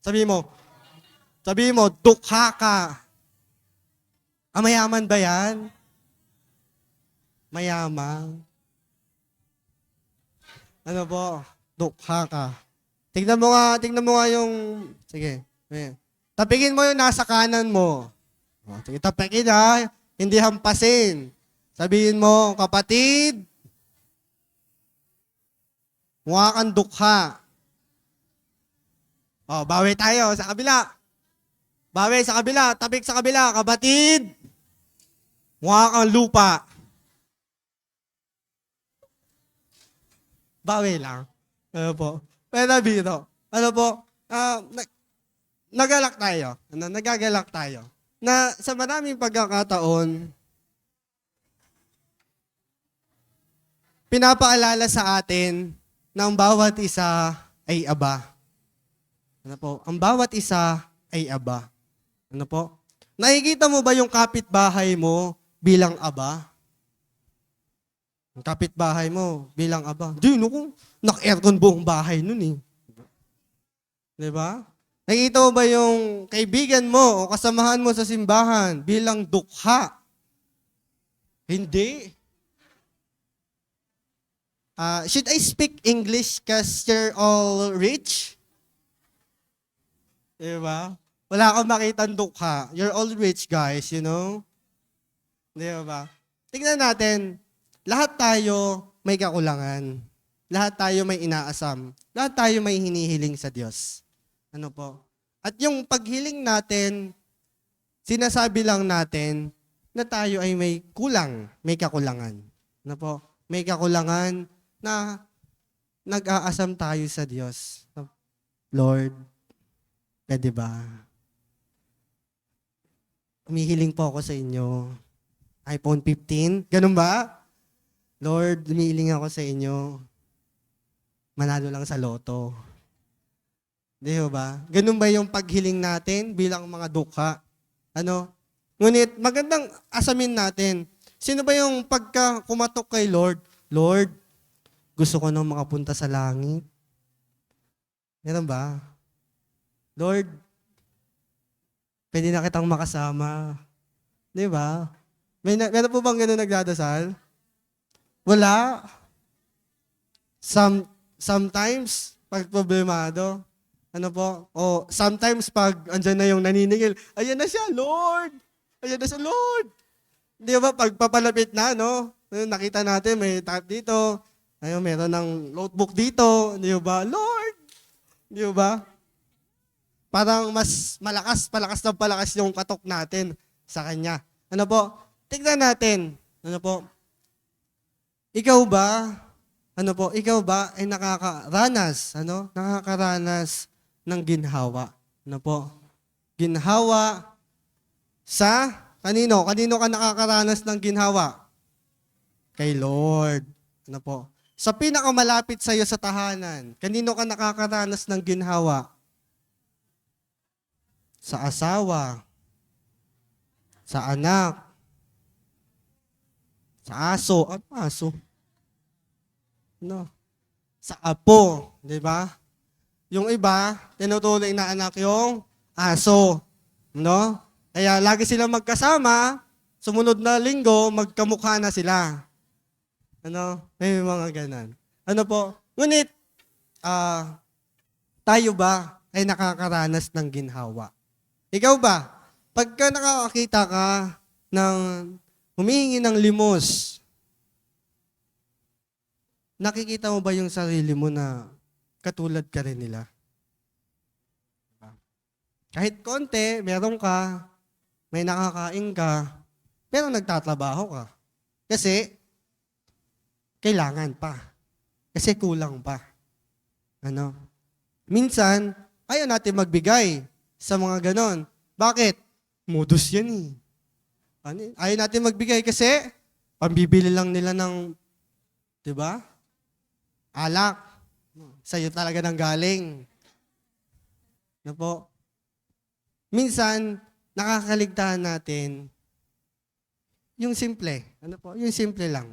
Sabi mo, dukha ka. Mayaman ba yan? Mayaman. Ano po? Dukha ka. Tignan mo nga yung, sige. Tapikin mo yung nasa kanan mo. Sige, tapikin ha. Hindi hampasin. Sabihin mo, kapatid, mukha kang dukha. Bawi tayo sa kabila. Bawi sa kabila, tapik sa kabila, kapatid, mukha kang lupa. Bawi lang. Ano po? Pero biro. Ano po? Nagalak tayo. Nagagalak tayo. Na sa maraming pagkakataon, pinapaalala sa atin na ang bawat isa ay aba. Ano po? Ang bawat isa ay aba. Ano po? Nakikita mo ba yung kapitbahay mo bilang aba? Ang kapitbahay mo bilang aba. Di, naku, nak-aircon buong bahay nun eh. Diba? Nakikita mo ba yung kaibigan mo o kasamahan mo sa simbahan bilang dukha? Hindi. Should I speak English because you're all rich? Diba? Wala akong makitang dukha. You're all rich, guys, you know? Diba? Tingnan natin, lahat tayo may kakulangan. Lahat tayo may inaasam. Lahat tayo may hinihiling sa Diyos. Ano po? At yung paghiling natin, sinasabi lang natin na tayo ay may kulang, may kakulangan. Ano po? May kakulangan na nag-aasam tayo sa Diyos. Lord, pwede ba? Humihiling po ako sa inyo. iPhone 15? Ganun ba? Lord, humihiling ako sa inyo. Manalo lang sa loto. Di ba? Ganun ba yung paghiling natin bilang mga dukha? Ano? Ngunit magandang asamin natin. Sino ba yung pagka kumatok kay Lord? Lord, gusto ko nang makapunta sa langit. Meron ba? Lord, pwede na kitang makasama. Di ba? Meron po bang gano'n nagdadasal? Wala. Sometimes, pag problemado, ano po? O sometimes pag andyan na yung naniningil, ayan na siya, Lord! Ayan na siya, Lord! Di ba? Pag papalapit na, no? Nakita natin, may tab dito. Ayun, meron ng notebook dito. Di ba? Lord! Di ba? Parang mas palakas yung katok natin sa Kanya. Ano po? Tignan natin. Ano po? Ikaw ba ay nakakaranas ng ginhawa? Ano po? Ginhawa sa kanino? Kanino ka nakakaranas ng ginhawa? Kay Lord. Ano po? Sa pinakamalapit sa iyo sa tahanan, kanino ka nakakaranas ng ginhawa? Sa asawa, sa anak, sa aso. Ano aso? No. Sa apo, di ba? Yung iba, tinutuloy na anak yung aso. No? Kaya lagi silang magkasama, sumunod na linggo, magkamukha na sila. Ano? May mga ganan. Ano po? Ngunit, tayo ba ay nakakaranas ng ginhawa? Ikaw ba? Pagka nakakakita ka ng humihingi ng limos, nakikita mo ba yung sarili mo na katulad ka rin nila? Kahit konti, meron ka, may nakakain ka, pero nagtatrabaho ka. Kasi, kailangan pa. Kasi kulang pa. Ano? Minsan, ayaw natin magbigay sa mga ganon. Bakit? Modus yan eh. Ayaw natin magbigay kasi pambibili lang nila ng, di ba? Alak. Sa'yo talaga nang galing. Ano po? Minsan, nakakaligtaan natin yung simple. Ano po? Yung simple lang.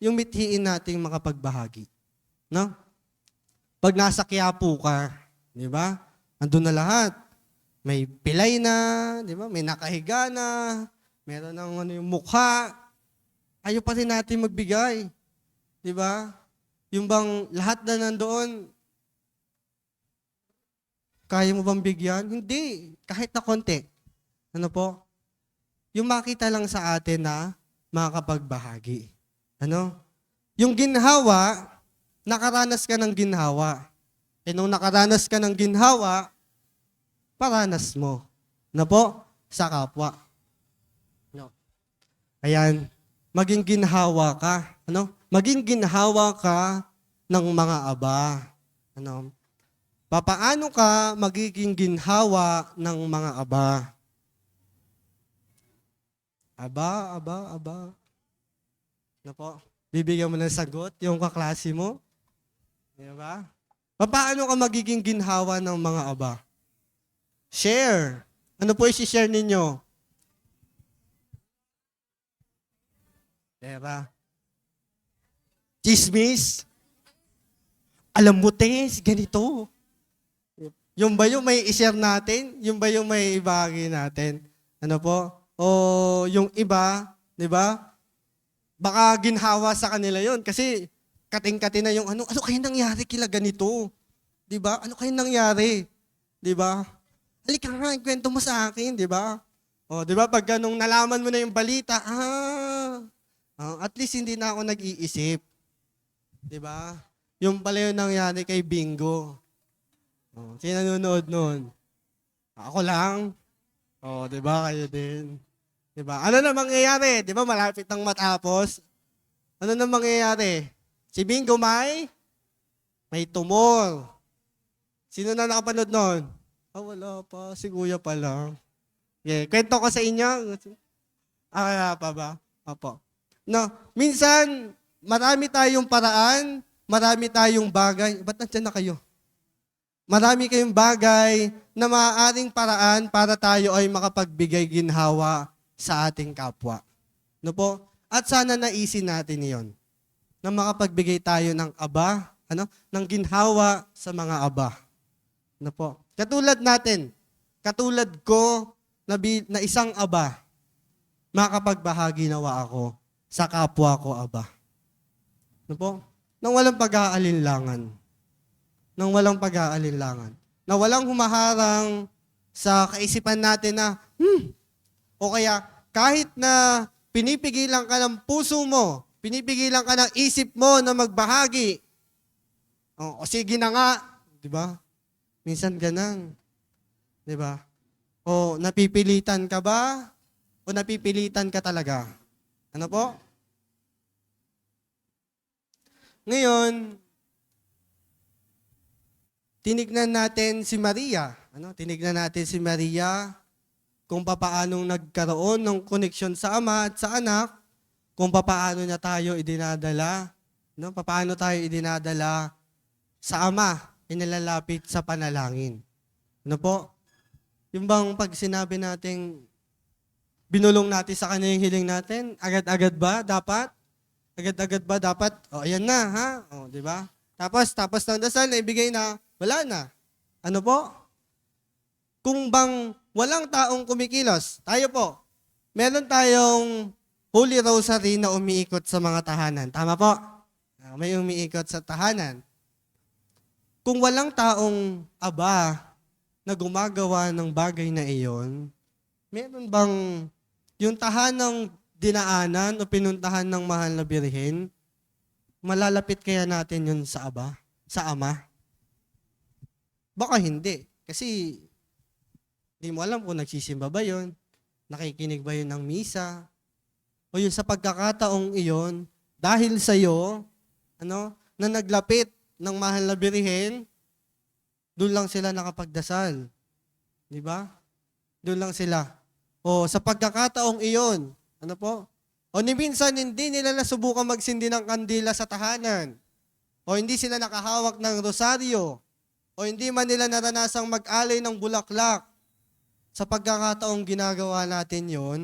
Yung mithiin nating makapagbahagi. No? Pag nasa Quiapo ka, di ba? Andun na lahat. May pilay na, di ba? May nakahiga na, meron ng yung mukha. Ayaw pa rin natin magbigay. Di ba? Yung bang lahat na nandoon, kaya mo bang bigyan? Hindi. Kahit na konti. Ano po? Yung makita lang sa atin na makapagbahagi. Ano? Yung ginhawa, nakaranas ka ng ginhawa. E nung nakaranas ka ng ginhawa, paranas mo. Ano po? Sa kapwa. No. Ayan. Maging ginhawa ka. Ano? Maging ginhawa ka ng mga aba. Ano? Papaano ka magiging ginhawa ng mga aba? Aba. Ano po? Bibigyan mo ng sagot yung kaklase mo? Di ba? Paano ka magiging ginhawa ng mga aba? Share. Ano po i-share ninyo? Pera. Chismis. Alam mo, Tess, ganito. Yung ba yung may i-share natin? Yung ba yung may ibahagi natin? Ano po? O yung iba, di ba? Baka ginhawa sa kanila yon kasi kating-kati na yung ano kayo nangyari kila ganito? Di ba? Ano kayo nangyari? Di ba? Halika nga, ikwento mo sa akin, di ba? O, di ba? Pag nung nalaman mo na yung balita, at least hindi na ako nag-iisip. Di ba? Yung pala yung nangyari kay Bingo. O, sino nanonood nun? Ako lang. O, di ba? Kayo din. Di ba? Ano na mangyayari? Di ba? Malapit nang matapos. Ano na mangyayari? Si Bingo may tumor. Sino na nakapanood nun? Wala pa. Si Kuya pa lang. Okay, kwento ko sa inyo. Wala pa ba? Opo. No, minsan, marami tayong paraan, marami tayong bagay. Ba't nandiyan na kayo? Marami kayong bagay na maaaring paraan para tayo ay makapagbigay ginhawa sa ating kapwa. No po? At sana naisin natin iyon. Na makapagbigay tayo ng ng ginhawa sa mga aba. No po? Katulad natin, katulad ko na isang aba, makapagbahagi nawa ako sa kapwa ko aba. No po? Nang walang pag-aalinlangan. Nang walang pag-aalinlangan. Na walang humaharang sa kaisipan natin na, o kaya kahit na pinipigilan ka ng puso mo, pinipigilan ka ng isip mo na magbahagi, o sige na nga, di ba? Minsan ganun. Di ba? O napipilitan ka ba? O napipilitan ka talaga? Ano po? Ngayon, tinignan natin si Maria. Tinignan natin si Maria kung papaanong nagkaroon ng koneksyon sa ama at sa anak, kung papaano niya tayo idinadala, papaano tayo idinadala sa ama, inilalapit sa panalangin. Ano po? Yung bang pag sinabi nating binulong natin sa kanya yung hiling natin, agad-agad ba dapat? Agad-agad ba dapat? O, ayan na, ha? O, di ba? Tapos ng dasal na ibigay na, wala na. Ano po? Kung bang walang taong kumikilos, tayo po, meron tayong Holy Rosary na umiikot sa mga tahanan. Tama po? May umiikot sa tahanan. Kung walang taong aba na gumagawa ng bagay na iyon, meron bang yung tahanang dinaanan o pinuntahan ng mahal na birhen, malalapit kaya natin yun sa aba, sa ama? Baka hindi. Kasi hindi mo alam kung nagsisimba ba yun, nakikinig ba yun ng misa, o yun sa pagkakataong iyon, dahil sa'yo, na naglapit ng mahal na birhen, doon lang sila nakapagdasal. Di ba? Doon lang sila. O sa pagkakataong iyon, ano po? O ni minsan hindi nila nasubukan magsindi ng kandila sa tahanan. O hindi sila nakahawak ng rosaryo. O hindi man nila naranasang mag-alay ng bulaklak. Sa pagkakataong ginagawa natin yon,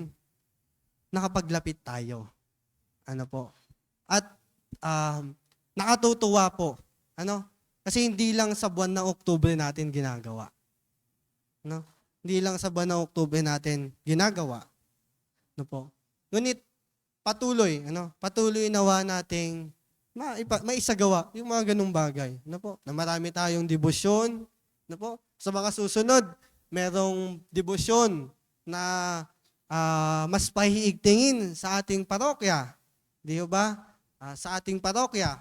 nakapaglapit tayo. Ano po? At nakatutuwa po. Kasi hindi lang sa buwan ng Oktubre natin ginagawa. Hindi lang sa buwan ng Oktubre natin ginagawa. Po? Ngunit patuloy, patuloy nawa nating maisagawa yung mga ganung bagay. Po? Na marami tayong debosyon. Po? Sa mga susunod, merong debosyon na mas pahiigtingin sa ating parokya. Di ba? Sa ating parokya,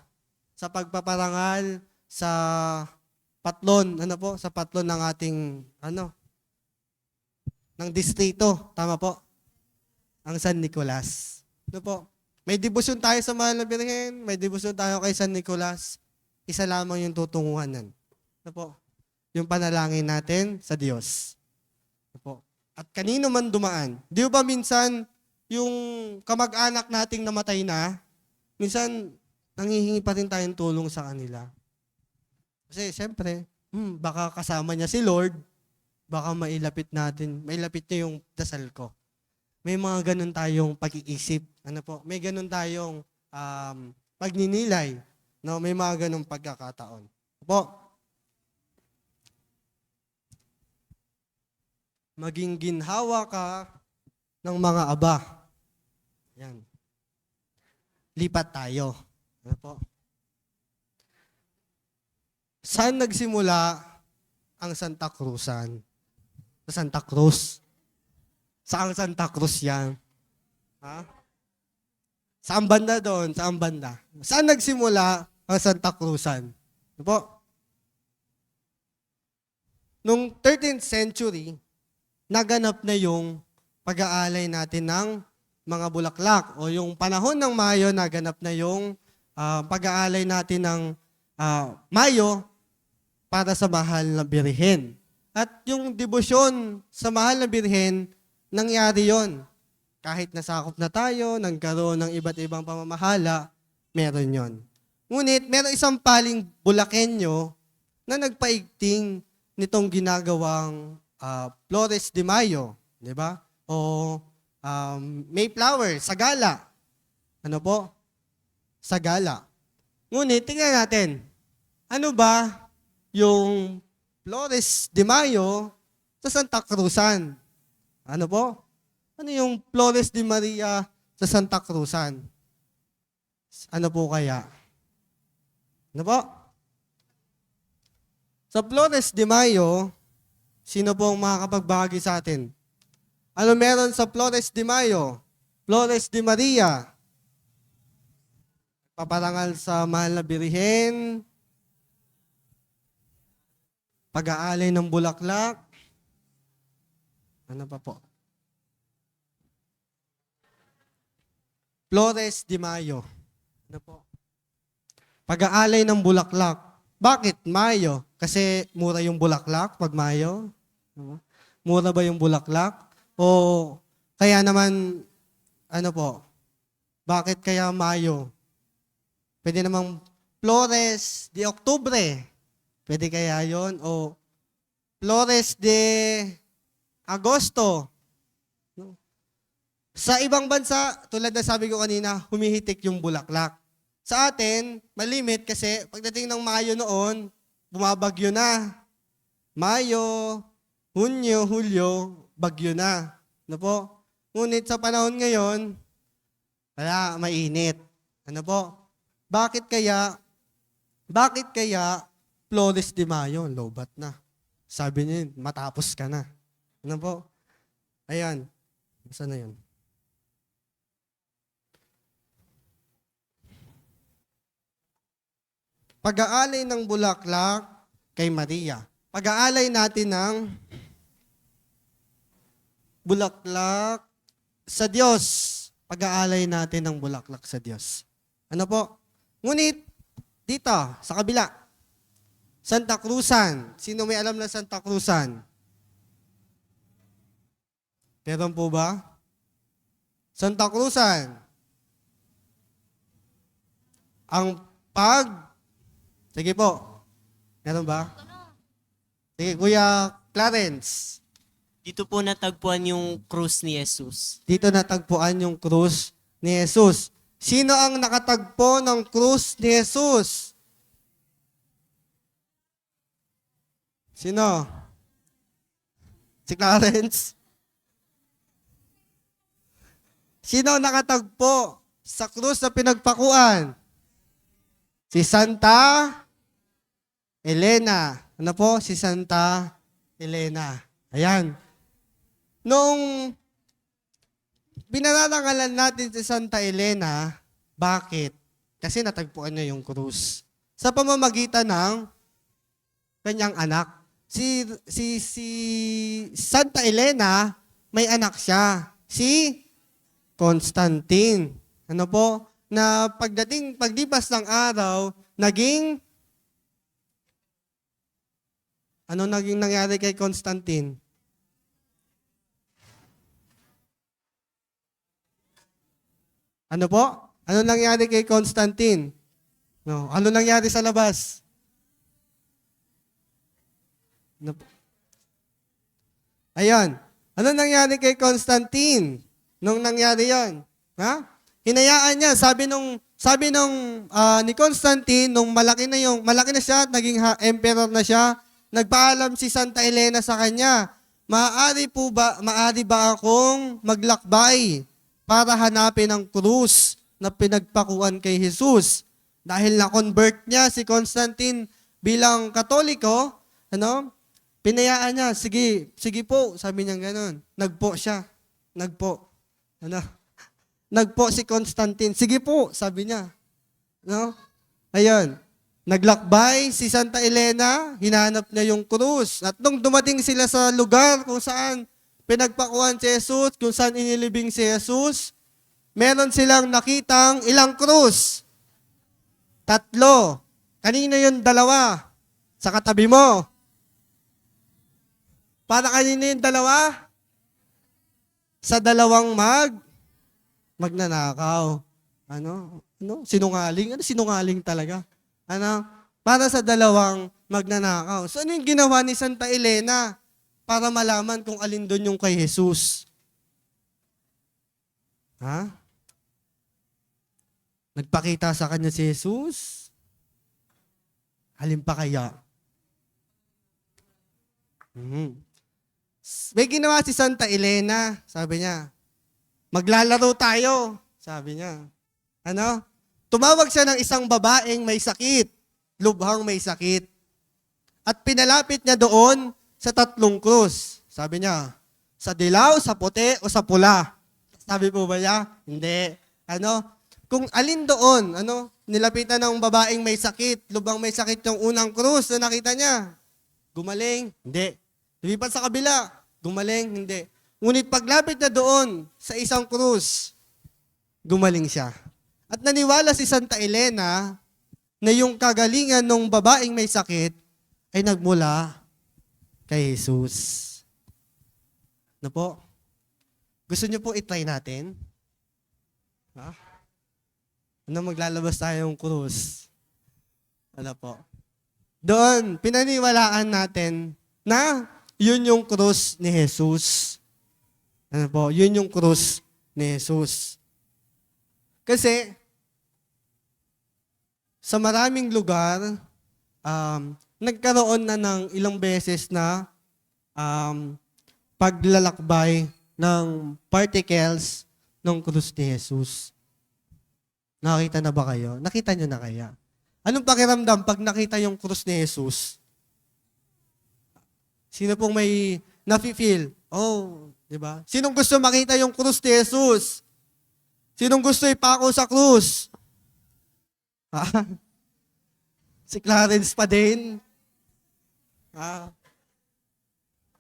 sa pagpaparangal sa patlon, sa patlon ng ating, ng distrito. Tama po? Ang San Nicolas. Po? May debosyon tayo sa mahal na birhen, may debosyon tayo kay San Nicolas. Isa lamang yung tutunguhan nun. Po? Yung panalangin natin sa Diyos. Po? At kanino man dumaan. Di ba minsan, yung kamag-anak nating namatay na, minsan, nanghihingi pa rin tayong tulong sa kanila. Kasi siyempre, baka kasama niya si Lord, baka mailapit niya yung dasal ko. May mga ganun tayong pag-iisip. Po? May ganun tayong pagninilay. May mga ganun pagkakataon. Po? Maging ginhawa ka ng mga aba. Yan. Lipat tayo. Po? Saan nagsimula ang Santa Cruzan? Sa Santa Cruz. Saan Santa Cruz yan? Ha? Saan banda doon? Saan banda? Saan nagsimula ang Santa Cruzan? Po? Nung 13th century, naganap na yung pag-aalay natin ng mga bulaklak. O yung panahon ng Mayo, naganap na yung pag-aalay natin ng Mayo para sa mahal na birhen. At yung debosyon sa mahal na birhen nangyari yon. Kahit nasakop na tayo, nagkaroon ng iba't ibang pamamahala, meron yon. Ngunit, meron isang paling Bulakenyo na nagpaigting nitong ginagawang Flores de Mayo, di ba? O Mayflower, sa gala. Ano po? Sa gala. Ngunit, tingnan natin, ano ba yung Flores de Mayo sa Santa Cruzan? Ano po? Ano yung Flores de Maria sa Santa Cruzan? Ano po kaya? Ano po? Sa Flores de Mayo, sino po ang makakapagbahagi sa atin? Ano meron sa Flores de Mayo? Flores de Maria. Paparangal sa mahal na Birhen. Pag-aalay ng bulaklak. Ano pa po? Flores de Mayo. Ano po? Pag-aalay ng bulaklak. Bakit Mayo? Kasi mura yung bulaklak pag Mayo? Mura ba yung bulaklak? O kaya naman, ano po? Bakit kaya Mayo? Pwede namang Flores de Octubre. Pwede kaya yon? O Flores de Agosto. Sa ibang bansa, tulad na sabi ko kanina, humihitik yung bulaklak. Sa atin, malimit kasi pagdating ng Mayo noon, bumabagyo na. Mayo, Hunyo, Hulyo, bagyo na. Ano po? Ngunit sa panahon ngayon, wala, mainit. Ano po? Bakit kaya Flores de Mayo, lobat na? Sabi niya, matapos ka na. Ano po? Ayan. Saan na yun? Pag-aalay ng bulaklak kay Maria. Pag-aalay natin ng bulaklak sa Diyos. Pag-aalay natin ng bulaklak sa Diyos. Ano po? Ngunit, dito, sa kabila, Santa Cruzan. Sino may alam na Santa Cruzan? Meron po ba? Santa Cruzan. Sige po. Meron ba? Sige, Kuya Clarence. Dito po natagpuan yung krus ni Jesus. Dito natagpuan yung krus ni Jesus. Sino ang nakatagpo ng krus ni Jesus? Sino? Si Clarence? Sino ang nakatagpo sa krus na pinagpakuan? Si Santa Elena. Ano po? Si Santa Elena. Ayan. Nung binararangalan natin si Santa Elena, bakit? Kasi natagpuan niya yung krus. Sa pamamagitan ng kanyang anak. Si Santa Elena, may anak siya. Si Constantine. Ano po? Na paglipas ng araw, ano naging nangyari kay Constantine? Ano po? Ano nangyari kay Constantine? No, ano nangyari sa labas? Ano po? Ayun. Ano nangyari kay Constantine nung nangyari 'yon? Ha? Hinayaan niya, sabi ni Constantine nung malaki na siya, naging emperor na siya, nagpaalam si Santa Elena sa kanya, maaari ba akong maglakbay para hanapin ang krus na pinagpakuan kay Jesus? Dahil na-convert niya si Constantine bilang Katoliko, pinayaan niya, sige po, sabi niya gano'n. Nagpo siya. Nagpo si Constantine. Sige po, sabi niya. No? Ayun. Naglakbay si Santa Elena, hinanap niya yung krus. At nung dumating sila sa lugar kung saan pinagpakuan si Jesus, kung saan inilibing si Jesus, meron silang nakitang ilang krus? 3. Kanina yung 2? Sa katabi mo. Para kanina yung 2? sa dalawang magnanakaw. Ano? Sinungaling? Ano sinungaling talaga? Ano? Para sa dalawang magnanakaw. So ano yung ginawa ni Santa Elena para malaman kung alin doon yung kay Jesus? Ha? Nagpakita sa kanya si Jesus? Alin pa kaya? May ginawa si Santa Elena, sabi niya, maglalaro tayo, sabi niya. Ano? Tumawag siya ng isang babaeng may sakit, lubhang may sakit. At pinalapit niya doon sa 3 krus. Sabi niya, sa dilaw, sa puti, o sa pula. Sabi po ba niya? Hindi. Ano? Kung alin doon, nilapitan ng babaeng may sakit, lubhang may sakit yung unang krus na nakita niya. Gumaling? Hindi. Lumipat sa kabila? Gumaling? Hindi. Ngunit paglapit na doon sa isang krus, gumaling siya. At naniwala si Santa Elena na yung kagalingan ng babaeng may sakit ay nagmula kay Jesus. Ano po? Gusto niyo po itry natin? Ha? Maglalabas tayong krus? Ano po? Doon, pinaniwalaan natin na yun yung krus ni Jesus. Ano po? Yun yung krus ni Jesus. Kasi, sa maraming lugar, nagkaroon na ng ilang beses na paglalakbay ng particles ng krus ni Jesus. Nakita na ba kayo? Nakita nyo na kaya? Anong pakiramdam pag nakita yung krus ni Jesus? Sino pong may nafe-feel? Oh, di ba? Sinong gusto makita yung krus ni Jesus? Sinong gusto ipako sa krus? Si Clarence pa din?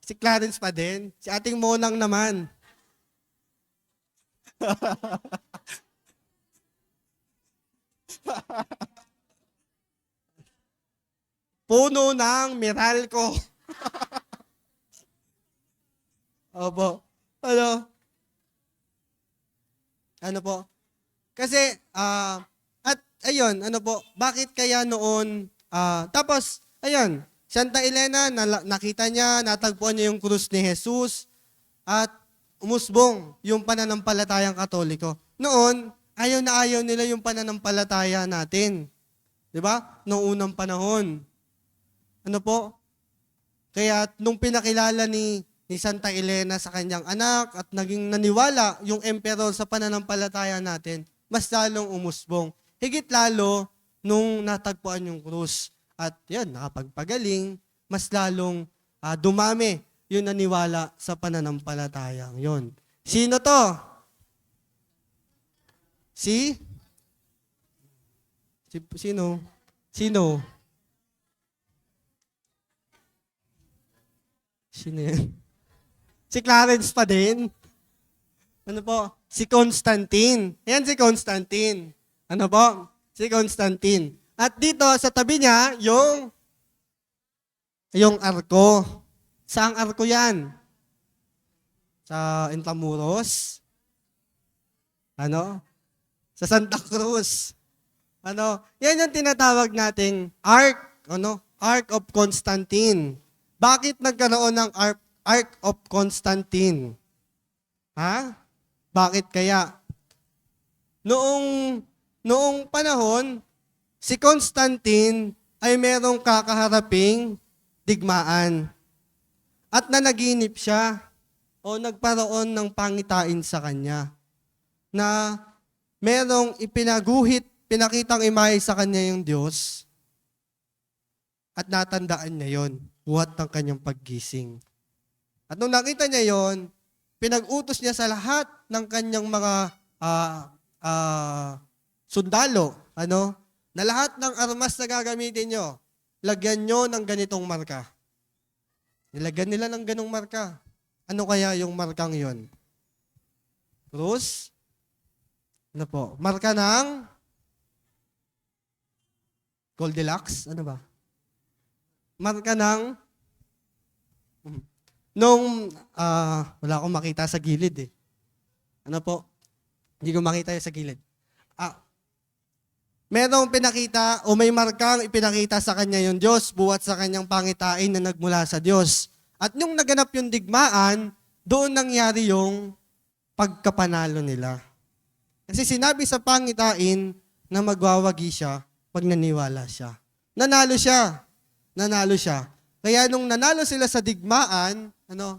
Si Clarence pa din? Si ating Monang naman? Puno ng Meralco. Opo. Ano po? Kasi, at ayun, bakit kaya noon, tapos, ayun, Santa Elena, nakita niya, natagpuan niya yung krus ni Jesus, at umusbong yung pananampalatayang Katoliko. Noon, ayaw na ayaw nila yung pananampalataya natin. Di ba? Noong unang panahon. Ano po? Kaya nung pinakilala ni Santa Elena sa kanyang anak at naging naniwala yung emperor sa pananampalataya natin, mas lalong umusbong. Higit lalo nung natagpuan yung krus. At yan, nakapagpagaling, mas lalong dumami yung naniwala sa pananampalatayang yon. Sino to? Sino? Sino yan? Si Clarence pa din? Ano po? Si Constantine. Ayan si Constantine. Ano po? Si Constantine. At dito sa tabi niya, yung arko. Saang arko yan? Sa Intramuros? Sa Santa Cruz? Yan yung tinatawag nating Ark. Ark of Constantine. Bakit nagkaroon ng Ark of Constantine? Bakit kaya? Noong panahon, si Constantine ay merong kakaharaping digmaan. At nanaginip siya o nagparoon ng pangitain sa kanya na merong pinakitang imahe sa kanya yung Diyos at natandaan niya yon, buhat ng kanyang paggising. At nung nakita niya yon, pinag-utos niya sa lahat ng kanyang mga sundalo, na lahat ng armas na gagamitin nyo, lagyan nyo ng ganitong marka. Nilagyan nila ng ganong marka. Ano kaya yung markang yon? Krus? Marka ng Goldilocks? Ano ba? Marka ng wala akong makita sa gilid eh. Ano po? Hindi ko makita yung sa gilid. Merong pinakita o may markang ipinakita sa kanya yung Diyos buwat sa kanyang pangitain na nagmula sa Diyos. At nung naganap yung digmaan, doon nangyari yung pagkapanalo nila. Kasi sinabi sa pangitain na magwawagi siya pag naniwala siya. Nanalo siya. Nanalo siya. Kaya nung nanalo sila sa digmaan,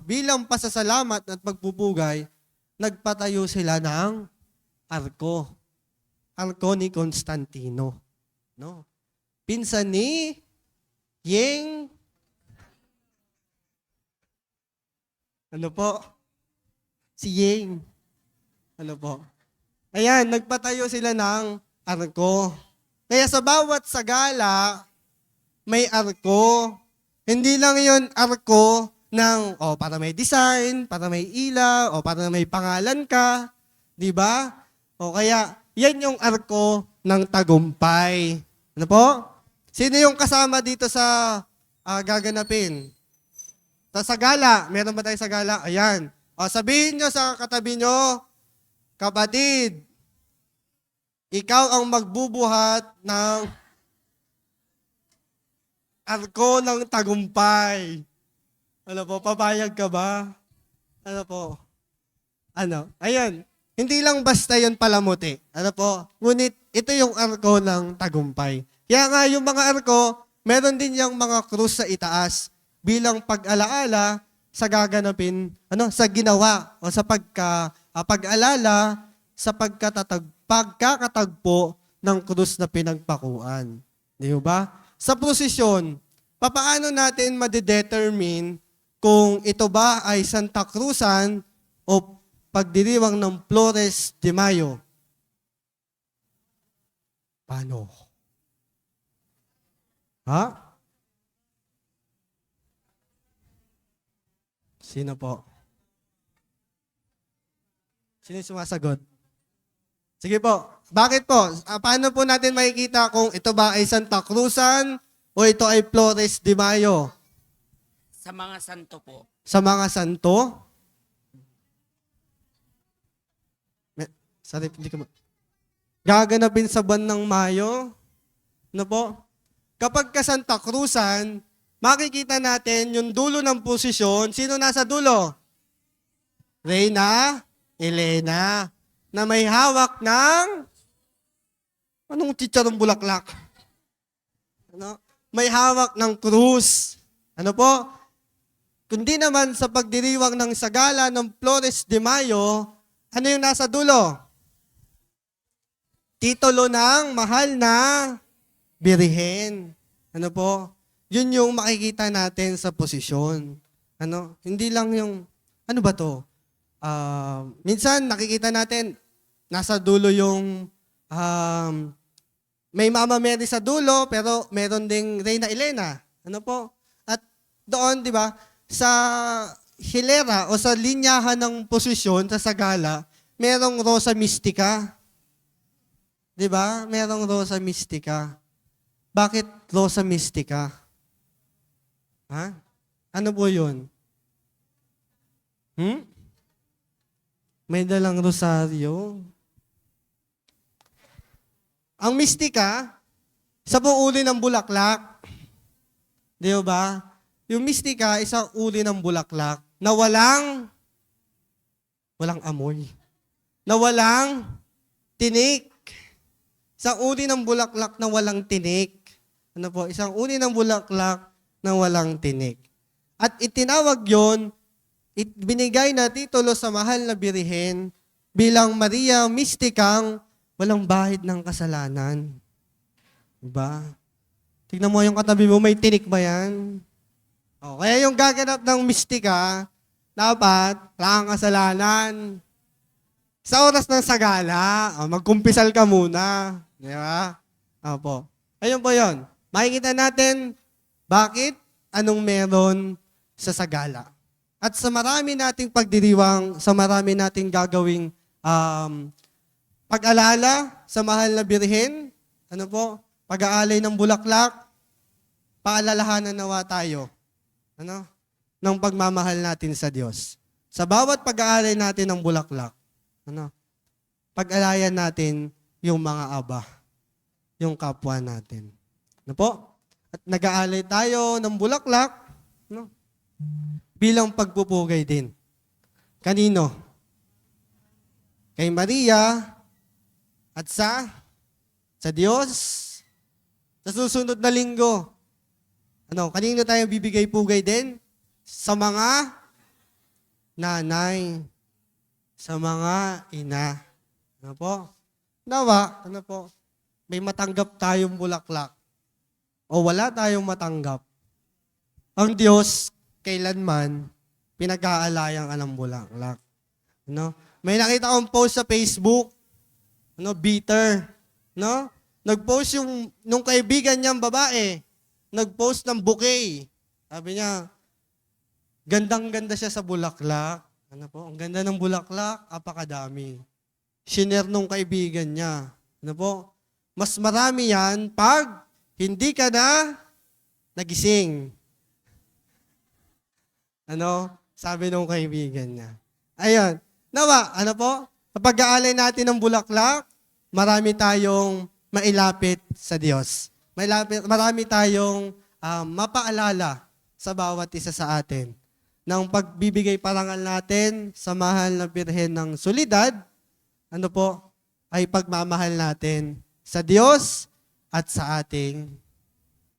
bilang pasasalamat at pagpupugay, nagpatayo sila ng arko. Arko ni Constantino. No? Pinsan ni Yeng. Ano po? Si Yeng. Ano po? Ayan, nagpatayo sila ng arko. Kaya sa bawat sagala, may arko. Hindi lang yon arko ng, para may design, para may ilaw, para may pangalan ka. Di ba? O kaya, yan yung arko ng tagumpay. Ano po? Sino yung kasama dito sa gaganapin? Sa sagala. Meron ba tayo sagala? Ayan. O, sabihin nyo sa katabi nyo, kapatid, ikaw ang magbubuhat ng arko ng tagumpay. Ano po, papayag ka ba? Ano po? Ayan. Hindi lang basta yun palamuti. Ano po? Ngunit ito yung arko ng tagumpay. Kaya nga yung mga arko, meron din yung mga krus sa itaas bilang pag-alaala sa gaganapin, sa ginawa o sa pag-alala sa pagkakatagpo ng krus na pinagpakuan. Di ba? Sa prosesyon, papaano natin madedetermine kung ito ba ay Santa Cruzan o pagdiriwang ng Flores de Mayo? Paano? Ha? Sino po? Sino yung sumasagot? Sige po. Bakit po? Paano po natin makikita kung ito ba ay Santa Cruzan o ito ay Flores de Mayo? Sa mga santo po. Sa mga santo? Sorry, hindi ko gaganapin sa buwan ng Mayo? Ano po? Kapag ka Santa Cruzan, makikita natin yung dulo ng posisyon. Sino nasa dulo? Reyna Elena, na may hawak ng anong chicharong bulaklak? May hawak ng krus. Ano po? Kundi naman sa pagdiriwang ng sagala ng Flores de Mayo, ano yung nasa dulo? Titulo ng mahal na Birhen. Ano po? Yun yung makikita natin sa posisyon. Hindi lang yung, ano ba to? Minsan nakikita natin, nasa dulo yung, may Mama Mary sa dulo, pero meron ding Reyna Elena. Ano po? At doon, di ba, sa hilera o sa linyahan ng posisyon sa sagala, merong Rosa Mystica. Di ba? Merong Rosa Mystica. Bakit Rosa Mystica? Ha? Ano po yun? May dalang rosaryo. Ang mistika, sa buong uri ng bulaklak. Di ba? Yung mistika, isang uri ng bulaklak na walang amoy. Na walang tinik. Isang uri ng bulaklak na walang tinik. Ano po? Isang uri ng bulaklak na walang tinik. At itinawag yon, binigay na titulo sa mahal na Birhen bilang Maria Mistikang walang bahid ng kasalanan. Diba? Tignan mo yung katabi mo, may tinik ba yan? Kaya yung gaganap ng mistika, dapat wala kang kasalanan. Sa oras ng sagala, magkumpisal ka muna. Di ba? Opo. Ayun po yun. Makikita natin bakit, anong meron sa sagala. At sa marami nating pagdiriwang, sa marami nating gagawing pag-alala sa mahal na Birhen, pag-aalay ng bulaklak, paalalahanan nawa tayo ng pagmamahal natin sa Diyos. Sa bawat pag-aalay natin ng bulaklak, Ano? Pag-alayan natin yung mga aba, yung kapwa natin. Ano po? At nag-aalay tayo ng bulaklak, no? Bilang pagpupugay din. Kanino? Kay Maria at sa Diyos. Sa susunod na linggo, kanino tayo bibigay pugay din? Sa mga nanay, sa mga ina. Ano po? Nawa, may matanggap tayong bulaklak o wala tayong matanggap. Ang Diyos, kailanman, pinag-aalayan ka ng bulaklak. May nakita akong post sa Facebook, bitter, nag-post nung kaibigan niyang babae, nag-post ng bouquet. Sabi niya, gandang-ganda siya sa bulaklak. Ang ganda ng bulaklak, apakadami. Shinare nung kaibigan niya. Mas marami yan pag hindi ka na nagising. Sabi nung kaibigan niya. Ayun. Nawa, sa pag-aalay natin ng bulaklak, marami tayong mailapit sa Diyos. Marami tayong mapaalala sa bawat isa sa atin. Nang pagbibigay parangal natin sa mahal na Birhen ng Solidad, ay pagmamahal natin sa Diyos at sa ating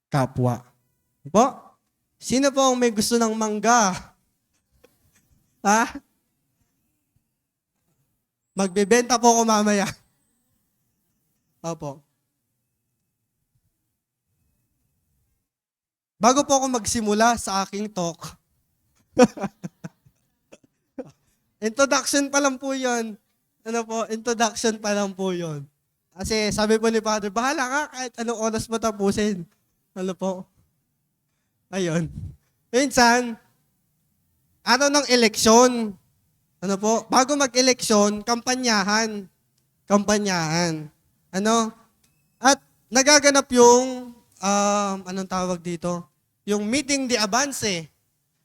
kapwa. Sino po ang may gusto ng mangga? Ha? Magbebenta po ako mamaya. Opo. Bago po ako magsimula sa aking talk, introduction pa lang po yun. Introduction pa lang po yun. Kasi sabi po ni Father, bahala ka kahit anong oras matapusin. Ayun. Minsan, araw ng eleksyon, bago mag-eleksyon, kampanyahan. At nagaganap yung, anong tawag dito? Yung meeting de avance.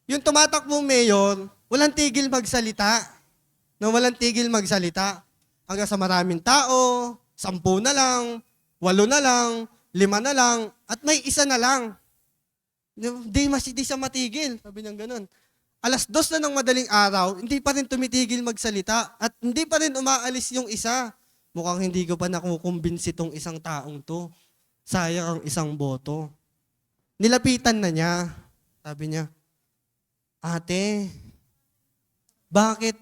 Yung tumatakbong mayor, walang tigil magsalita. Walang tigil magsalita. Hanggang sa maraming tao, 10 na lang, 8 na lang, 5 na lang, at may isa na lang. Di siya matigil. Sabi niya ganun. 2:00 na ng madaling araw, hindi pa rin tumitigil magsalita at hindi pa rin umaalis yung isa. Mukhang hindi ko pa nakukumbinsi tong isang taong to. Sayang ang isang boto. Nilapitan na niya. Sabi niya, ate, bakit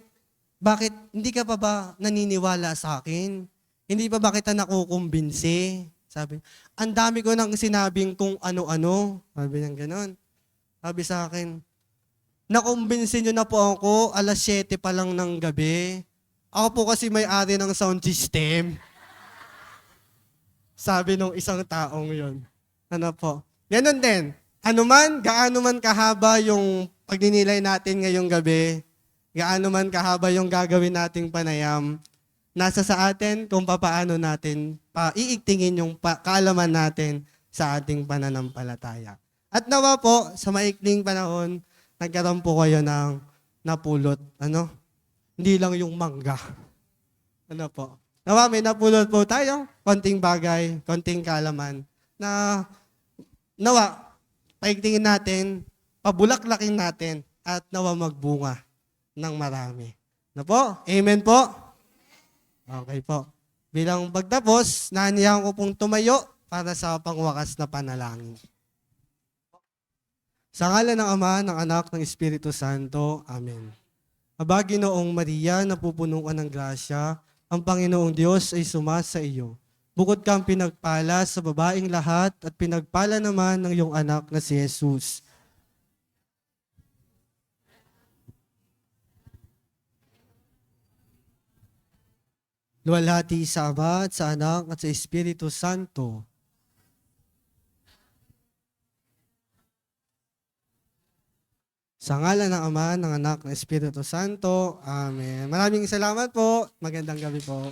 hindi ka pa ba naniniwala sa akin? Hindi pa ba kita nakukumbinsi? Sabi, ang dami ko nang sinabing kung ano-ano. Sabi niya ganon. Sabi sa akin, nakumbinsi niyo na po ako, 7:00 pa lang ng gabi. Ako po kasi may-ari ng sound system. Sabi nung isang taong yun. Ganon din. Gaano man kahaba yung pagninilay natin ngayong gabi, gaano man kahaba yung gagawin nating panayam, nasa sa atin kung paano natin iigtingin yung kaalaman natin sa ating pananampalataya. At nawa po, sa maikling panahon, nagkaroon po kayo ng napulot. Hindi lang yung mangga. Nawa, may napulot po tayo. Konting bagay, konting kaalaman. Nawa, paigtingin natin, pabulaklakin natin, at nawa magbunga ng marami. Amen po? Okay po. Bilang pagtapos, naanihan ko pong tumayo para sa pangwakas na panalangin. Sa ngalan ng Ama, ng Anak, ng Espiritu Santo. Amen. Aba, Ginoong Maria, napupuno ka ng grasya, ang Panginoong Diyos ay sumasa iyo. Bukod kang pinagpala sa babaeng lahat at pinagpala naman ng iyong anak na si Jesus. Luwalhati sa Ama at sa Anak at sa Espiritu Santo. Sa ngalan ng Ama, ng Anak, ng Espiritu Santo. Amen. Maraming salamat po. Magandang gabi po.